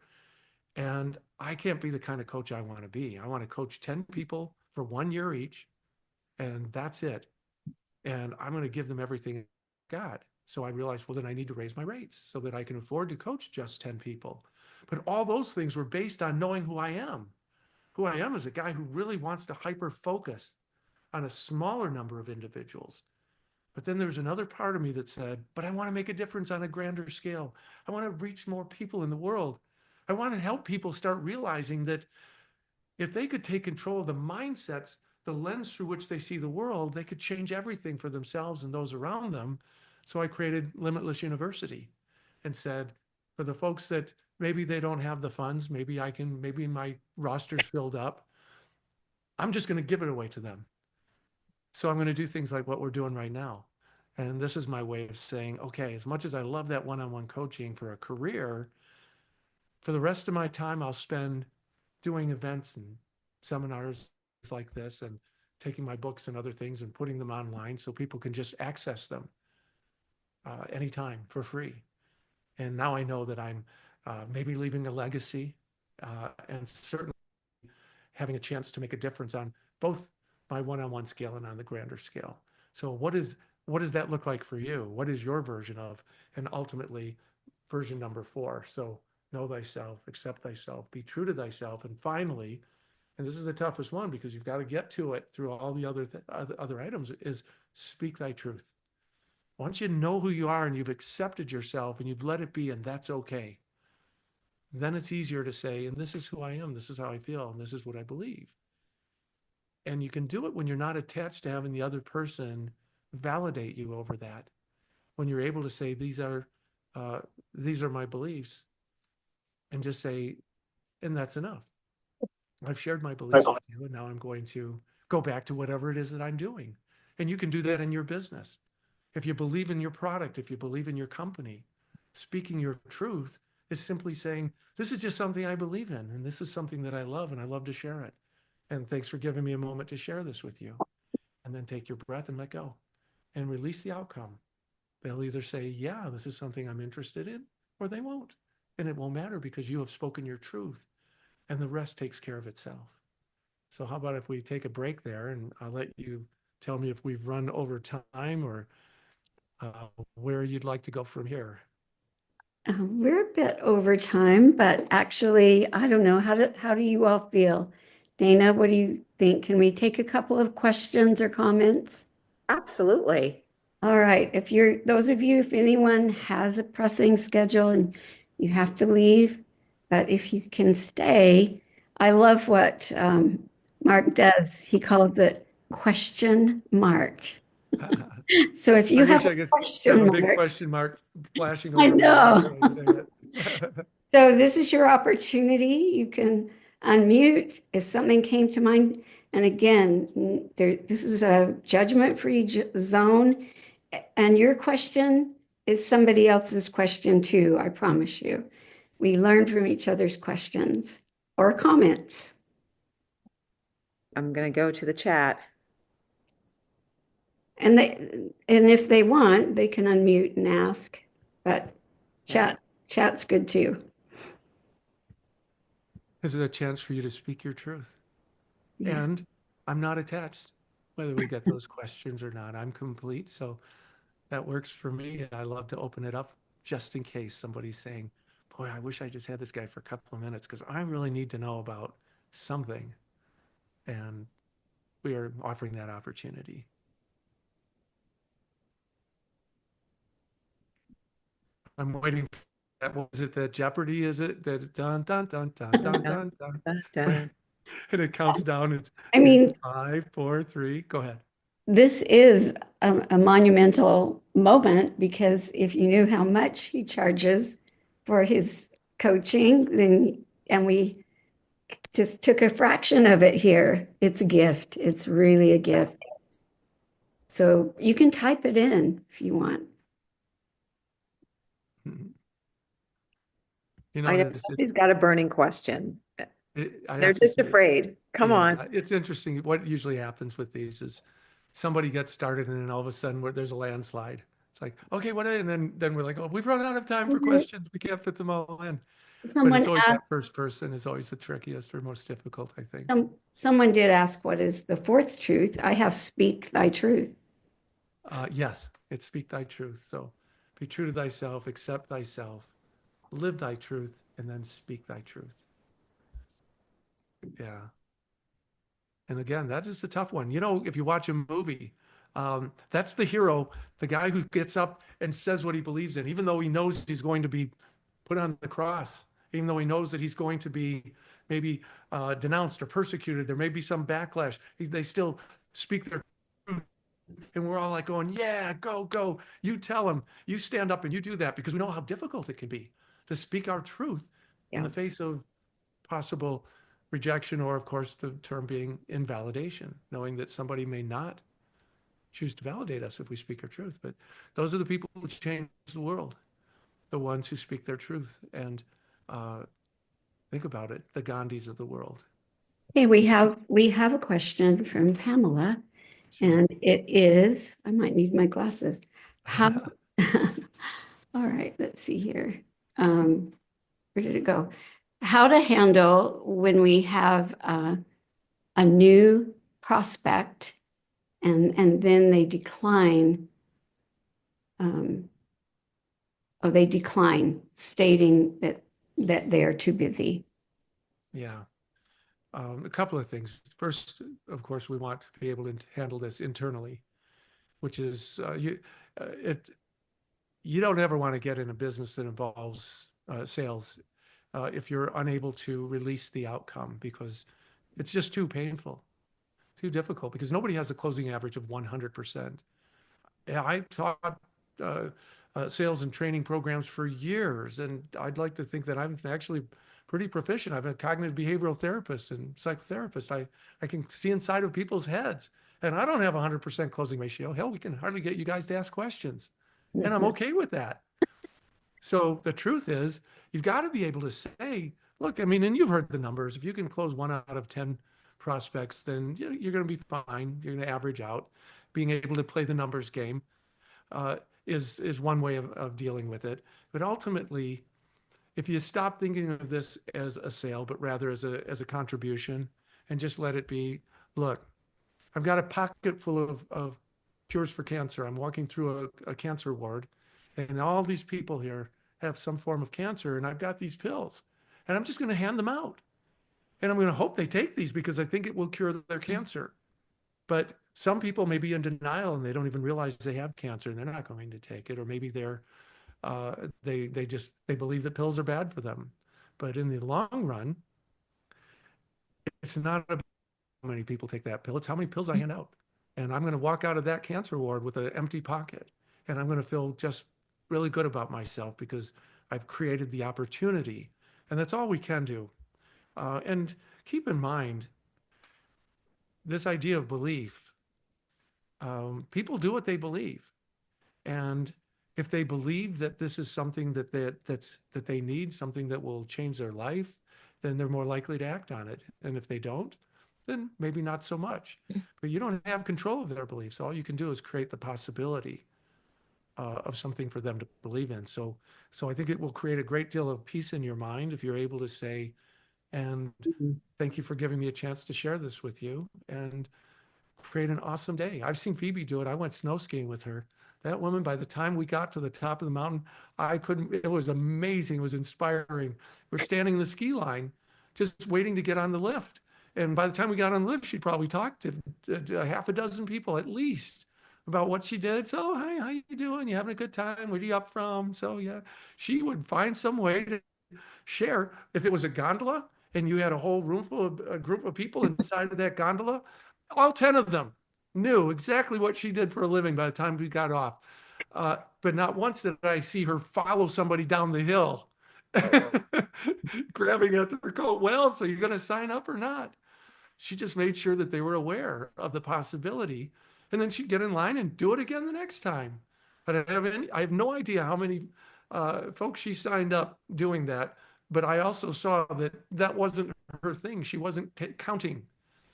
and I can't be the kind of coach I want to be. I want to coach 10 people for 1 year each, and that's it. And I'm going to give them everything I got. So I realized, well, then I need to raise my rates so that I can afford to coach just 10 people. But all those things were based on knowing who I am. Who I am is a guy who really wants to hyper focus on a smaller number of individuals. But then there's another part of me that said, but I want to make a difference on a grander scale. I want to reach more people in the world. I want to help people start realizing that if they could take control of the mindsets, the lens through which they see the world, they could change everything for themselves and those around them. So I created Limitless University and said, for the folks that maybe they don't have the funds, maybe my roster's filled up, I'm just going to give it away to them. So I'm going to do things like what we're doing right now. And this is my way of saying, okay, as much as I love that one-on-one coaching for a career, for the rest of my time, I'll spend doing events and seminars like this and taking my books and other things and putting them online so people can just access them anytime for free. And now I know that I'm maybe leaving a legacy and certainly having a chance to make a difference on both my one-on-one scale and on the grander scale. So what does that look like for you? What is your version of, and ultimately version number 4? So know thyself, accept thyself, be true to thyself, and finally, and this is the toughest one because you've got to get to it through all the other items, is speak thy truth. Once you know who you are and you've accepted yourself and you've let it be, and that's okay, then it's easier to say, and this is who I am, this is how I feel, and this is what I believe. And you can do it when you're not attached to having the other person validate you over that. When you're able to say, uh, these are my beliefs, and just say, and that's enough. I've shared my beliefs with you, and now I'm going to go back to whatever it is that I'm doing. And you can do that in your business. If you believe in your product, if you believe in your company, speaking your truth is simply saying, this is just something I believe in, and this is something that I love, and I love to share it. And thanks for giving me a moment to share this with you. And then take your breath and let go and release the outcome. They'll either say, yeah, this is something I'm interested in, or they won't. And it won't matter because you have spoken your truth, and the rest takes care of itself. So how about if we take a break there, and I'll let you tell me if we've run over time or where you'd like to go from here. We're a bit over time, but actually, I don't know. How do you all feel? Dana, what do you think? Can we take a couple of questions or comments? Absolutely. All right. If you're those of you, if anyone has a pressing schedule and you have to leave, but if you can stay, I love what Mark does. He calls it question mark. So if I you have wish a I could have question a big mark, question mark flashing I over my head know. when I say it. So this is your opportunity. You can unmute if something came to mind. And again, this is a judgment-free zone. And your question is somebody else's question too, I promise you. We learn from each other's questions or comments. I'm going to go to the chat. And if they want, they can unmute and ask. But Yeah. chat's good too. This is a chance for you to speak your truth. Yeah. And I'm not attached, whether we get those questions or not. I'm complete. So that works for me. I love to open it up just in case somebody's saying, boy, I wish I just had this guy for a couple of minutes because I really need to know about something. And we are offering that opportunity. I'm waiting for that. What is it? The Jeopardy? Is it that dun dun dun dun Dun, dun dun, dun dun? dun, dun. And it counts down. It's I mean, 5, 4, 3. Go ahead. this is a monumental moment because if you knew how much he charges for his coaching, then and we just took a fraction of it here. It's a gift. It's really a gift. So you can type it in if you want. You I know, know it's, somebody's got a burning question. I They're have to just say, afraid. Come on. yeah, it's interesting. What usually happens with these is somebody gets started and then all of a sudden there's a landslide. It's like, okay, what? And then we're like, oh, we've run out of time for questions. We can't fit them all in. But it's Someone always that asked, first person is always the trickiest or most difficult, I think. someone did ask, what is the fourth truth? I have speak thy truth. Yes, it's speak thy truth. So be true to thyself, accept thyself, live thy truth, and then speak thy truth. Yeah. And again, that is a tough one. You know, if you watch a movie, that's the hero, the guy who gets up and says what he believes in, even though he knows he's going to be put on the cross, even though he knows that he's going to be maybe denounced or persecuted. There may be some backlash. They still speak their truth. And we're all like going, yeah, go, go. You tell him, you stand up and you do that because we know how difficult it can be to speak our truth in Yeah. the face of possible rejection or, of course, the term being invalidation, knowing that somebody may not choose to validate us if we speak our truth. But those are the people who change the world, the ones who speak their truth. And uh, think about it, the Gandhis of the world. Okay, we have a question from Pamela, Sure. and it is, I might need my glasses. How, all right, let's see here. Where did it go? How to handle when we have a new prospect and then they decline. They decline, stating that they are too busy. Yeah. A couple of things. First, of course, we want to be able to handle this internally, which is you don't ever want to get in a business that involves sales if you're unable to release the outcome, because it's just too painful, too difficult, because nobody has a closing average of 100%. Yeah, I taught uh, sales and training programs for years, and I'd like to think that I'm actually pretty proficient. I'm a cognitive behavioral therapist and psychotherapist. I can see inside of people's heads, and I don't have a 100% closing ratio. Hell, we can hardly get you guys to ask questions, and I'm okay with that. So the truth is, you've got to be able to say, look, I mean, and you've heard the numbers. If you can close 1 out of 10 prospects, then you're going to be fine. You're going to average out. Being able to play the numbers game uh, is one way of dealing with it. But ultimately, if you stop thinking of this as a sale, but rather as a contribution, and just let it be, look, I've got a pocket full of cures for cancer. I'm walking through a cancer ward, and all these people here have some form of cancer, and I've got these pills, and I'm just going to hand them out. And I'm going to hope they take these because I think it will cure their cancer. But some people may be in denial and they don't even realize they have cancer and they're not going to take it. Or maybe they believe that pills are bad for them. But in the long run, it's not about how many people take that pill. It's how many pills I hand out. And I'm going to walk out of that cancer ward with an empty pocket. And I'm going to feel just really good about myself because I've created the opportunity. And that's all we can do. And keep in mind this idea of belief. People do what they believe. And if they believe that this is something that they need, something that will change their life, then they're more likely to act on it. And if they don't, then maybe not so much. But you don't have control of their beliefs. All you can do is create the possibility of something for them to believe in. So I think it will create a great deal of peace in your mind if you're able to say, and thank you for giving me a chance to share this with you, and create an awesome day. I've seen Phoebe do it. I went snow skiing with her. That woman, by the time we got to the top of the mountain, it was amazing. It was inspiring. We're standing in the ski line, just waiting to get on the lift. And by the time we got on the lift, she probably talked to a half a dozen people at least about what she did. So, hi, how you doing? You having a good time? Where are you up from? So, yeah, she would find some way to share. If it was a gondola and you had a whole room full of a group of people inside of that gondola, all 10 of them knew exactly what she did for a living by the time we got off. But not once did I see her follow somebody down the hill, grabbing at their coat. Well, so you're going to sign up or not? She just made sure that they were aware of the possibility. And then she'd get in line and do it again the next time. But I have no idea how many folks she signed up doing that. But I also saw that that wasn't her thing. She wasn't counting.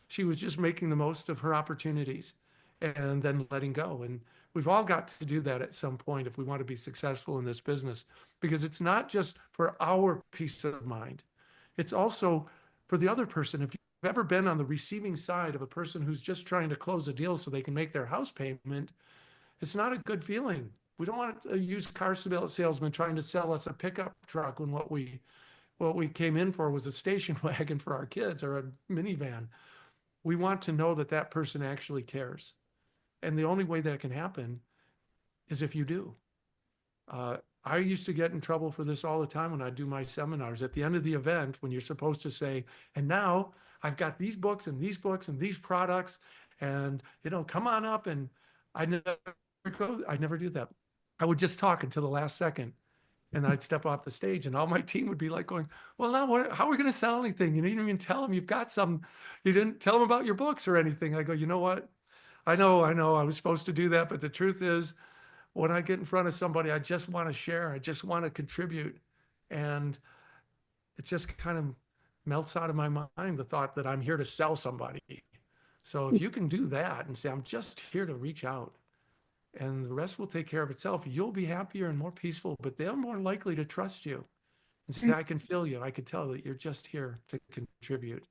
She was just making the most of her opportunities and then letting go. And we've all got to do that at some point if we want to be successful in this business, because it's not just for our peace of mind. It's also for the other person. If you've ever been on the receiving side of a person who's just trying to close a deal so they can make their house payment, it's not a good feeling. We don't want a used car salesman trying to sell us a pickup truck when what we came in for was a station wagon for our kids or a minivan. We want to know that that person actually cares. And the only way that can happen is if you do. I used to get in trouble for this all the time when I do my seminars. At the end of the event, when you're supposed to say, and now I've got these books and these books and these products, and come on up. And I never do that. I would just talk until the last second. And I'd step off the stage and all my team would be like going, well, now how are we going to sell anything? You didn't even tell them you've got some, you didn't tell them about your books or anything. I go, you know what? I know, I was supposed to do that, but the truth is, when I get in front of somebody, I just want to share. I just want to contribute. And it just kind of melts out of my mind, the thought that I'm here to sell somebody. So if you can do that and say, I'm just here to reach out and the rest will take care of itself, you'll be happier and more peaceful, but they're more likely to trust you and say, I can feel you. I can tell that you're just here to contribute.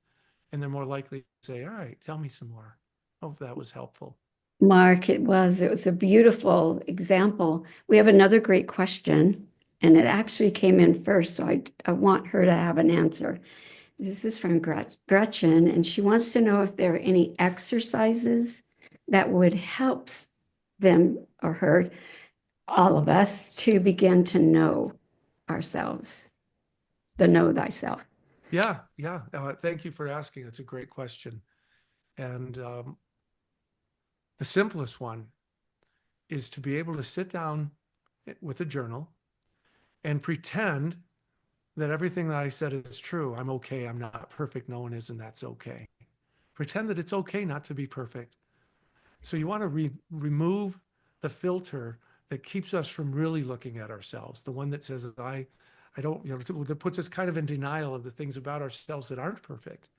And they're more likely to say, all right, tell me some more. Hope that was helpful. Mark, it was a beautiful example. We have another great question, and it actually came in first, so I want her to have an answer. This is from Gretchen, and she wants to know if there are any exercises that would help them or her, all of us, to begin to know ourselves, the know thyself. Yeah, yeah. Thank you for asking. It's a great question. And the simplest one is to be able to sit down with a journal and pretend that everything that I said is true. I'm okay. I'm not perfect. No one is, and that's okay. Pretend that it's okay not to be perfect. So you want to remove the filter that keeps us from really looking at ourselves, the one that says that I don't, that puts us kind of in denial of the things about ourselves that aren't perfect.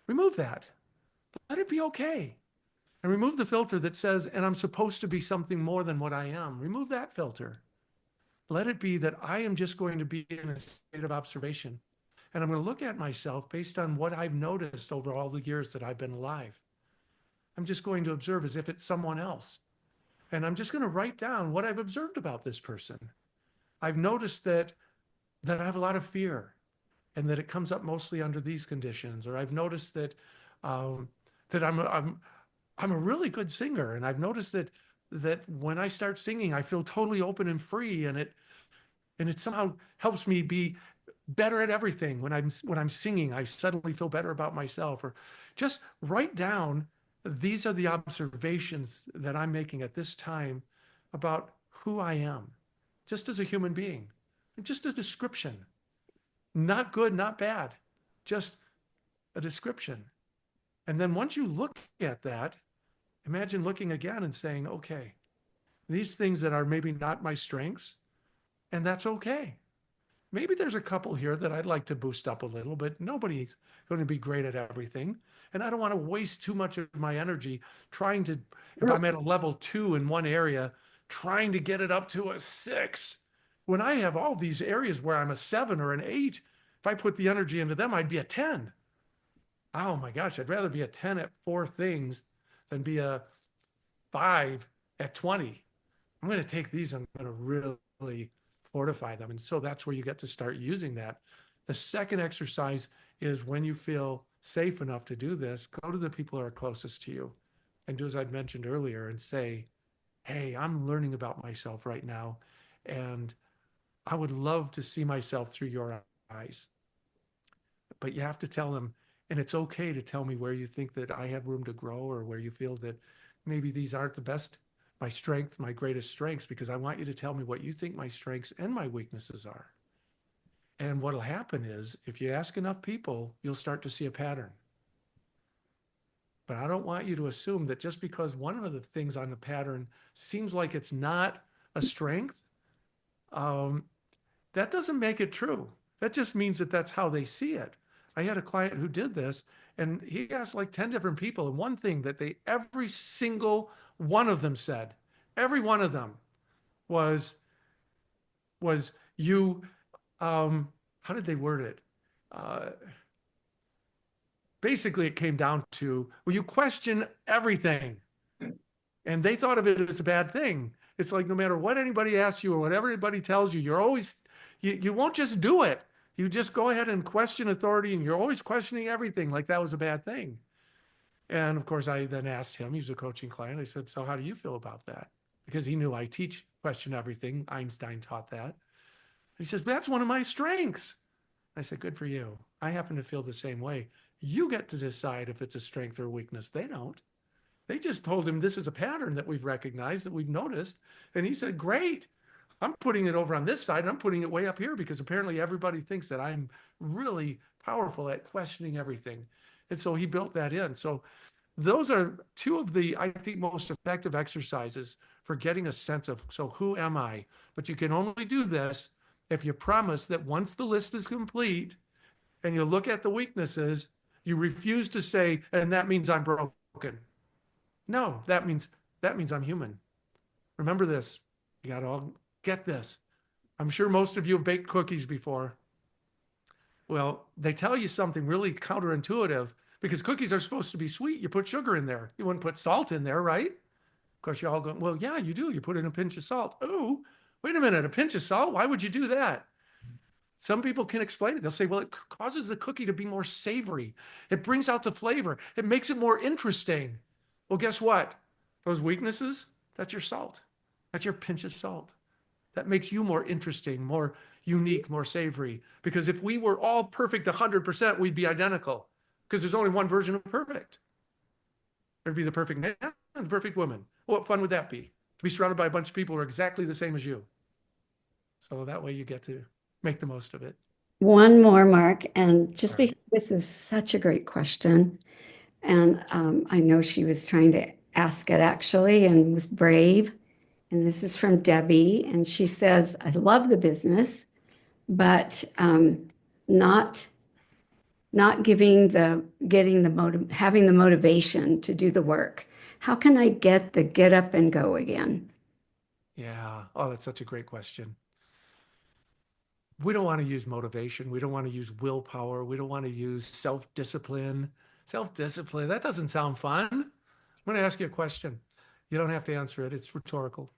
Remove that. Let it be okay. And remove the filter that says, and I'm supposed to be something more than what I am. Remove that filter. Let it be that I am just going to be in a state of observation. And I'm going to look at myself based on what I've noticed over all the years that I've been alive. I'm just going to observe as if it's someone else. And I'm just going to write down what I've observed about this person. I've noticed that I have a lot of fear and that it comes up mostly under these conditions. Or I've noticed that I'm a really good singer, and I've noticed that when I start singing, I feel totally open and free, and it somehow helps me be better at everything. When I'm singing, I suddenly feel better about myself. Or just write down, these are the observations that I'm making at this time about who I am, just as a human being, just a description, not good, not bad, just a description. And then once you look at that, imagine looking again and saying, okay, these things that are maybe not my strengths, and that's okay. Maybe there's a couple here that I'd like to boost up a little, but nobody's going to be great at everything. And I don't want to waste too much of my energy trying to, if I'm at a level 2 in one area, trying to get it up to a 6. When I have all these areas where I'm a 7 or an 8, if I put the energy into them, I'd be a 10. Oh my gosh, I'd rather be a 10 at 4 things than be a 5 at 20. I'm going to take these, I'm going to really fortify them. And so that's where you get to start using that. The second exercise is, when you feel safe enough to do this, go to the people who are closest to you and do as I'd mentioned earlier and say, hey, I'm learning about myself right now, and I would love to see myself through your eyes. But you have to tell them, and it's okay to tell me where you think that I have room to grow, or where you feel that maybe these aren't the best, my strengths, my greatest strengths, because I want you to tell me what you think my strengths and my weaknesses are. And what'll happen is, if you ask enough people, you'll start to see a pattern. But I don't want you to assume that just because one of the things on the pattern seems like it's not a strength, that doesn't make it true. That just means that that's how they see it. I had a client who did this, and he asked like 10 different people, and one thing that every single one of them said, every one of them was you, how did they word it? Basically, it came down to, well, you question everything. And they thought of it as a bad thing. It's like, no matter what anybody asks you or what everybody tells you, you won't just do it. You just go ahead and question authority, and you're always questioning everything, like that was a bad thing. And of course, I then asked him, he's a coaching client. I said, so how do you feel about that? Because he knew I teach question everything. Einstein taught that. He says, that's one of my strengths. I said, good for you. I happen to feel the same way. You get to decide if it's a strength or a weakness. They don't. They just told him, this is a pattern that we've recognized, that we've noticed. And he said, great. I'm putting it over on this side, and I'm putting it way up here, because apparently everybody thinks that I'm really powerful at questioning everything. And so he built that in. So Those are two of the, I think, most effective exercises for getting a sense of, so who am I? But you can only do this if you promise that once the list is complete and you look at the weaknesses, you refuse to say, and that means I'm broken. No, that means I'm human. Remember this. You got to all get this. I'm sure most of you have baked cookies before. Well, they tell you something really counterintuitive because cookies are supposed to be sweet. You put sugar in there. You wouldn't put salt in there, right? Of course, you all go, well, yeah, you do. You put in a pinch of salt. Oh, wait a minute, a pinch of salt? Why would you do that? Some people can explain it. They'll say, well, it causes the cookie to be more savory. It brings out the flavor. It makes it more interesting. Well, guess what? Those weaknesses, that's your salt. That's your pinch of salt. That makes you more interesting, more unique, more savory. Because if we were all perfect 100%, we'd be identical. Because there's only one version of perfect. There'd be the perfect man and the perfect woman. What fun would that be? To be surrounded by a bunch of people who are exactly the same as you. So that way you get to make the most of it. One more, Mark, and just All right. because this is such a great question, and I know she was trying to ask it actually and was brave. And this is from Debbie, and she says, I love the business, but not having the motivation to do the work. How can I get up and go again? Yeah. Oh, that's such a great question. We don't want to use motivation. We don't want to use willpower. We don't want to use self-discipline. Self-discipline, that doesn't sound fun. I'm going to ask you a question. You don't have to answer it. It's rhetorical.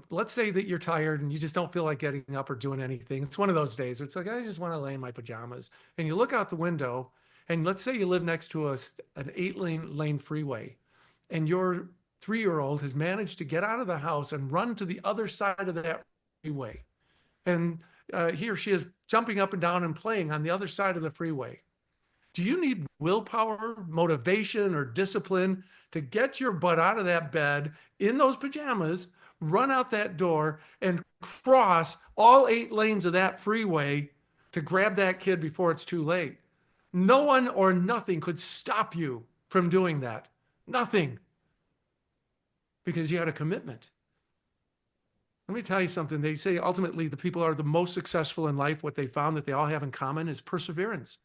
Let's say that you're tired and you just don't feel like getting up or doing anything. It's one of those days where it's like, I just want to lay in my pajamas. And you look out the window, and let's say you live next to an 8-lane freeway, and your 3-year-old has managed to get out of the house and run to the other side of that freeway. And he or she is jumping up and down and playing on the other side of the freeway. Do you need willpower, motivation, or discipline to get your butt out of that bed in those pajamas, run out that door, and cross all 8 lanes of that freeway to grab that kid before it's too late? No one or nothing could stop you from doing that. Nothing. Because you had a commitment. Let me tell you something. They say ultimately the people are the most successful in life. What they found that they all have in common is perseverance.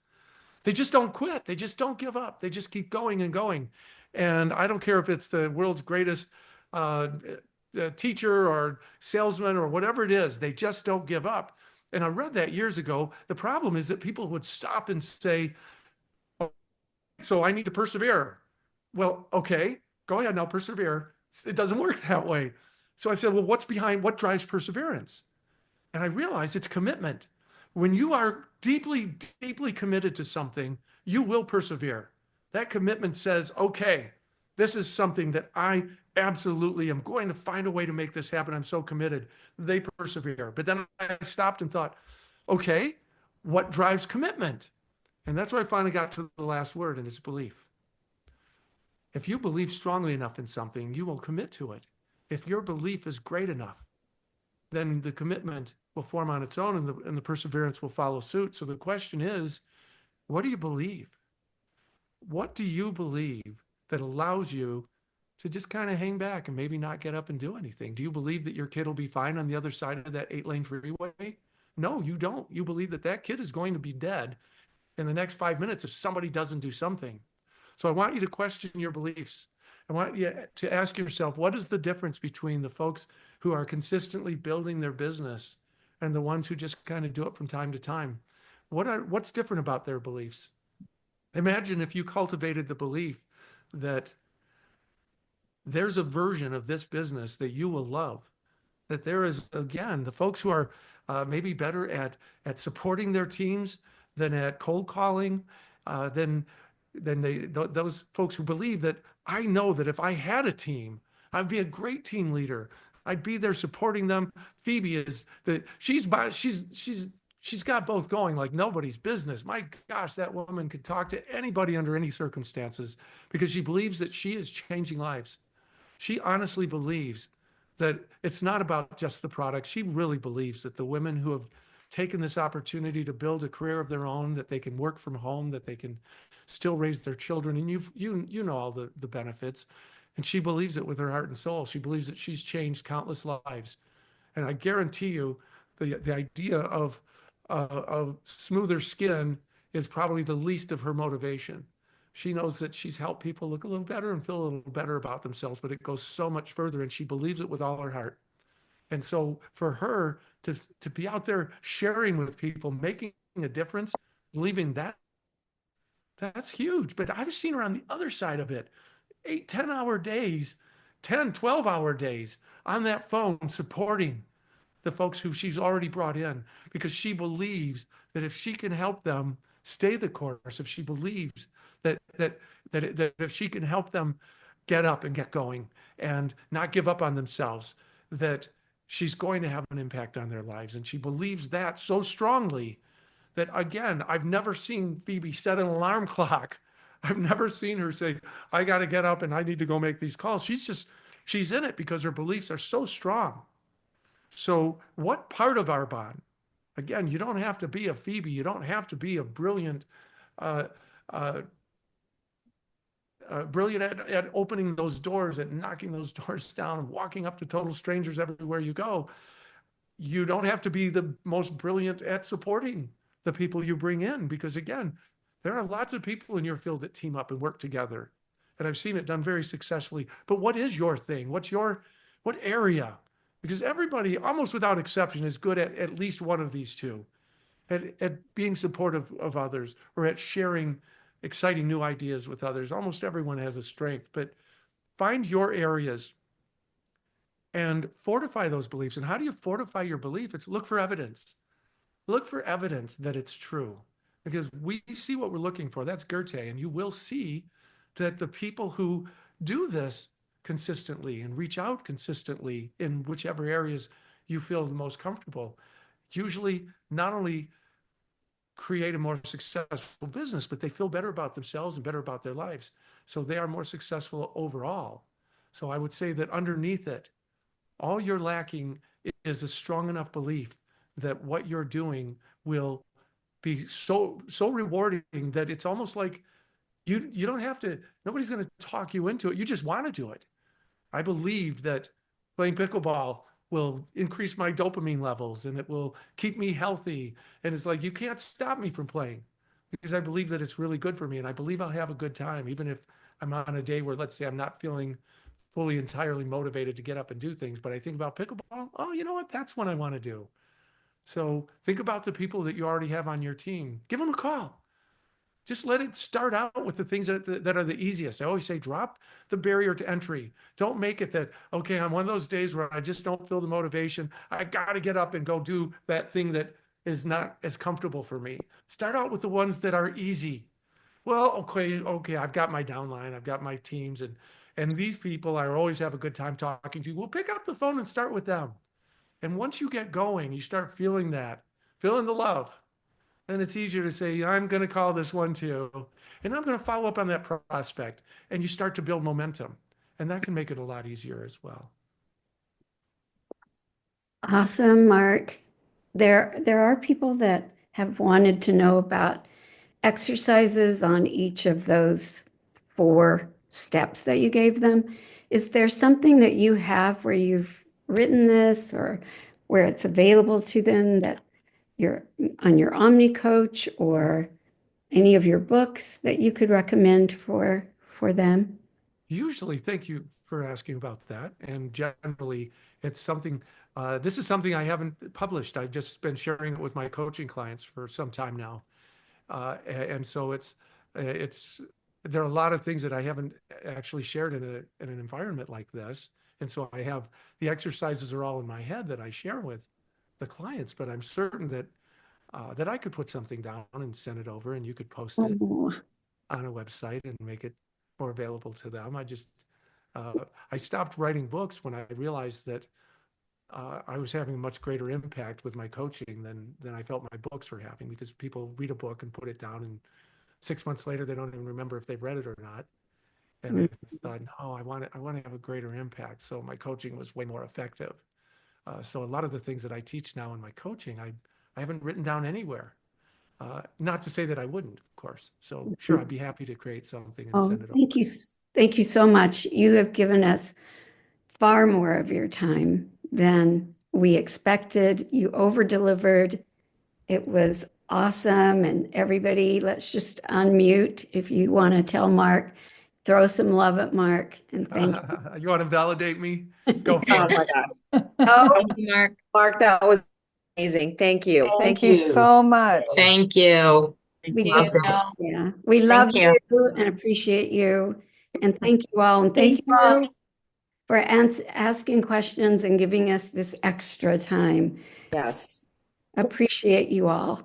They just don't quit. They just don't give up. They just keep going and going. And I don't care if it's the world's greatest teacher or salesman or whatever it is, they just don't give up. And I read that years ago. The problem is that people would stop and say, oh, so I need to persevere. Well, okay, go ahead now, persevere. It doesn't work that way. So I said, well, what drives perseverance? And I realized it's commitment. When you are deeply, deeply committed to something, you will persevere. That commitment says, okay, this is something that I absolutely am going to find a way to make this happen. I'm so committed. They persevere. But then I stopped and thought, okay, what drives commitment? And that's where I finally got to the last word, and it's belief. If you believe strongly enough in something, you will commit to it. If your belief is great enough, then the commitment will form on its own, and the perseverance will follow suit. So the question is, what do you believe? What do you believe that allows you to just kind of hang back and maybe not get up and do anything? Do you believe that your kid will be fine on the other side of that 8-lane freeway? No, you don't. You believe that that kid is going to be dead in the next 5 minutes if somebody doesn't do something. So I want you to question your beliefs. I want you to ask yourself, what is the difference between the folks who are consistently building their business and the ones who just kind of do it from time to time? What's different about their beliefs? Imagine if you cultivated the belief that there's a version of this business that you will love, that there is, again, the folks who are maybe better at supporting their teams than at cold calling, than those folks who believe that I know that if I had a team, I'd be a great team leader. I'd be there supporting them. Phoebe is she's got both going like nobody's business. My gosh, that woman could talk to anybody under any circumstances because she believes that she is changing lives. She honestly believes that it's not about just the product. She really believes that the women who have taken this opportunity to build a career of their own, that they can work from home, that they can still raise their children. And you know all the benefits. And she believes it with her heart and soul. She believes that she's changed countless lives. And I guarantee you, the idea of smoother skin is probably the least of her motivation. She knows that she's helped people look a little better and feel a little better about themselves, but it goes so much further, and she believes it with all her heart. And so for her to be out there sharing with people, making a difference, leaving that's huge. But I've seen her on the other side of it, 8, 10 hour days, 10, 12 hour days on that phone supporting the folks who she's already brought in, because she believes that if she can help them stay the course, if she believes that if she can help them get up and get going and not give up on themselves, that she's going to have an impact on their lives. And she believes that so strongly that, again, I've never seen Phoebe set an alarm clock. I've never seen her say, I got to get up and I need to go make these calls. She's in it because her beliefs are so strong. So what part of our bond? Again, you don't have to be a Phoebe. You don't have to be a brilliant, uh, uh, brilliant at opening those doors and knocking those doors down and walking up to total strangers everywhere you go. You don't have to be the most brilliant at supporting the people you bring in, because again, there are lots of people in your field that team up and work together. And I've seen it done very successfully. But what is your thing? What area? Because everybody, almost without exception, is good at least one of these two, at being supportive of others or at sharing exciting new ideas with others. Almost everyone has a strength, but find your areas and fortify those beliefs. And how do you fortify your belief? It's look for evidence. Look for evidence that it's true, because we see what we're looking for. That's Goethe. And you will see that the people who do this consistently and reach out consistently in whichever areas you feel the most comfortable, usually not only create a more successful business, but they feel better about themselves and better about their lives. So they are more successful overall. So I would say that underneath it, all you're lacking is a strong enough belief that what you're doing will be so rewarding that it's almost like you don't have to, nobody's going to talk you into it. You just want to do it. I believe that playing pickleball will increase my dopamine levels and it will keep me healthy. And it's like, you can't stop me from playing, because I believe that it's really good for me. And I believe I'll have a good time, even if I'm on a day where, let's say, I'm not feeling fully entirely motivated to get up and do things. But I think about pickleball. Oh, you know what? That's what I want to do. So think about the people that you already have on your team. Give them a call. Just let it start out with the things that are the easiest. I always say, drop the barrier to entry. Don't make it that, okay, on one of those days where I just don't feel the motivation, I got to get up and go do that thing that is not as comfortable for me. Start out with the ones that are easy. Well, okay, I've got my downline, I've got my teams, and these people I always have a good time talking to. Well, pick up the phone and start with them. And once you get going, you start feeling feeling the love. Then it's easier to say, I'm going to call this one too. And I'm going to follow up on that prospect. And you start to build momentum. And that can make it a lot easier as well. Awesome, Mark. There are people that have wanted to know about exercises on each of those 4 steps that you gave them. Is there something that you have where you've written this or where it's available to them that you're on your OmniCoach or any of your books that you could recommend for them? Usually, thank you for asking about that. And generally, it's something, this is something I haven't published. I've just been sharing it with my coaching clients for some time now. And so there are a lot of things that I haven't actually shared in an environment like this. And so the exercises are all in my head that I share with the clients, but I'm certain that I could put something down and send it over, and you could post it Oh, on a website and make it more available to them. Uh, I stopped writing books when I realized that I was having a much greater impact with my coaching than I felt my books were having, because people read a book and put it down, and 6 months later they don't even remember if they've read it or not. And mm, I thought, no, I want to have a greater impact. So my coaching was way more effective. So a lot of the things that I teach now in my coaching, I haven't written down anywhere. Not to say that I wouldn't, of course. So sure, I'd be happy to create something and Oh, send it over. thank you. Thank you so much. You have given us far more of your time than we expected. You over-delivered. It was awesome. And everybody, let's just unmute. If you want to tell Mark, throw some love at Mark and thank You want to validate me? Go for Oh it. my gosh. you. Thank you, Mark. Mark, that was amazing. Thank you. Thank you so much. Thank you. We Thank just, you. yeah, we love Thank you. you and appreciate you. And thank you all. And thank Thank you all you. for asking questions and giving us this extra time. Yes. Appreciate you all.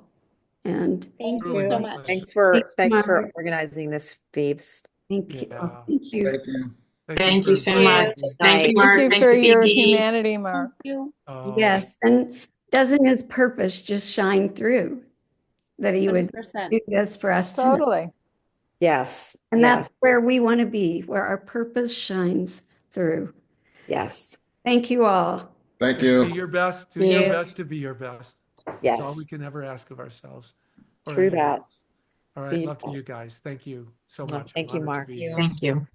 And Thank Truly you so my much. pleasure. Thanks for Mark. organizing this, Phoebes. Thank you. Yeah. Thank you. Thank you. Thank you for so inviting much. me. Thank you, Night. Mark. Thank you Thank for you, your Phoebe. humanity, Mark. Oh, Yes. And doesn't his purpose just shine through that he would 100%. do this for us tonight? Totally. Yes. And yes. that's where we want to be, where our purpose shines through. Yes. Thank you all. Thank Be you. your best. Do Yeah. your best to be your best. That's all we Yes. can ever ask of ourselves or True anyone that. else. All Be right. your Love to you guys. Thank you so Well, much. thank you, I'm honored Mark. to be here. Thank you.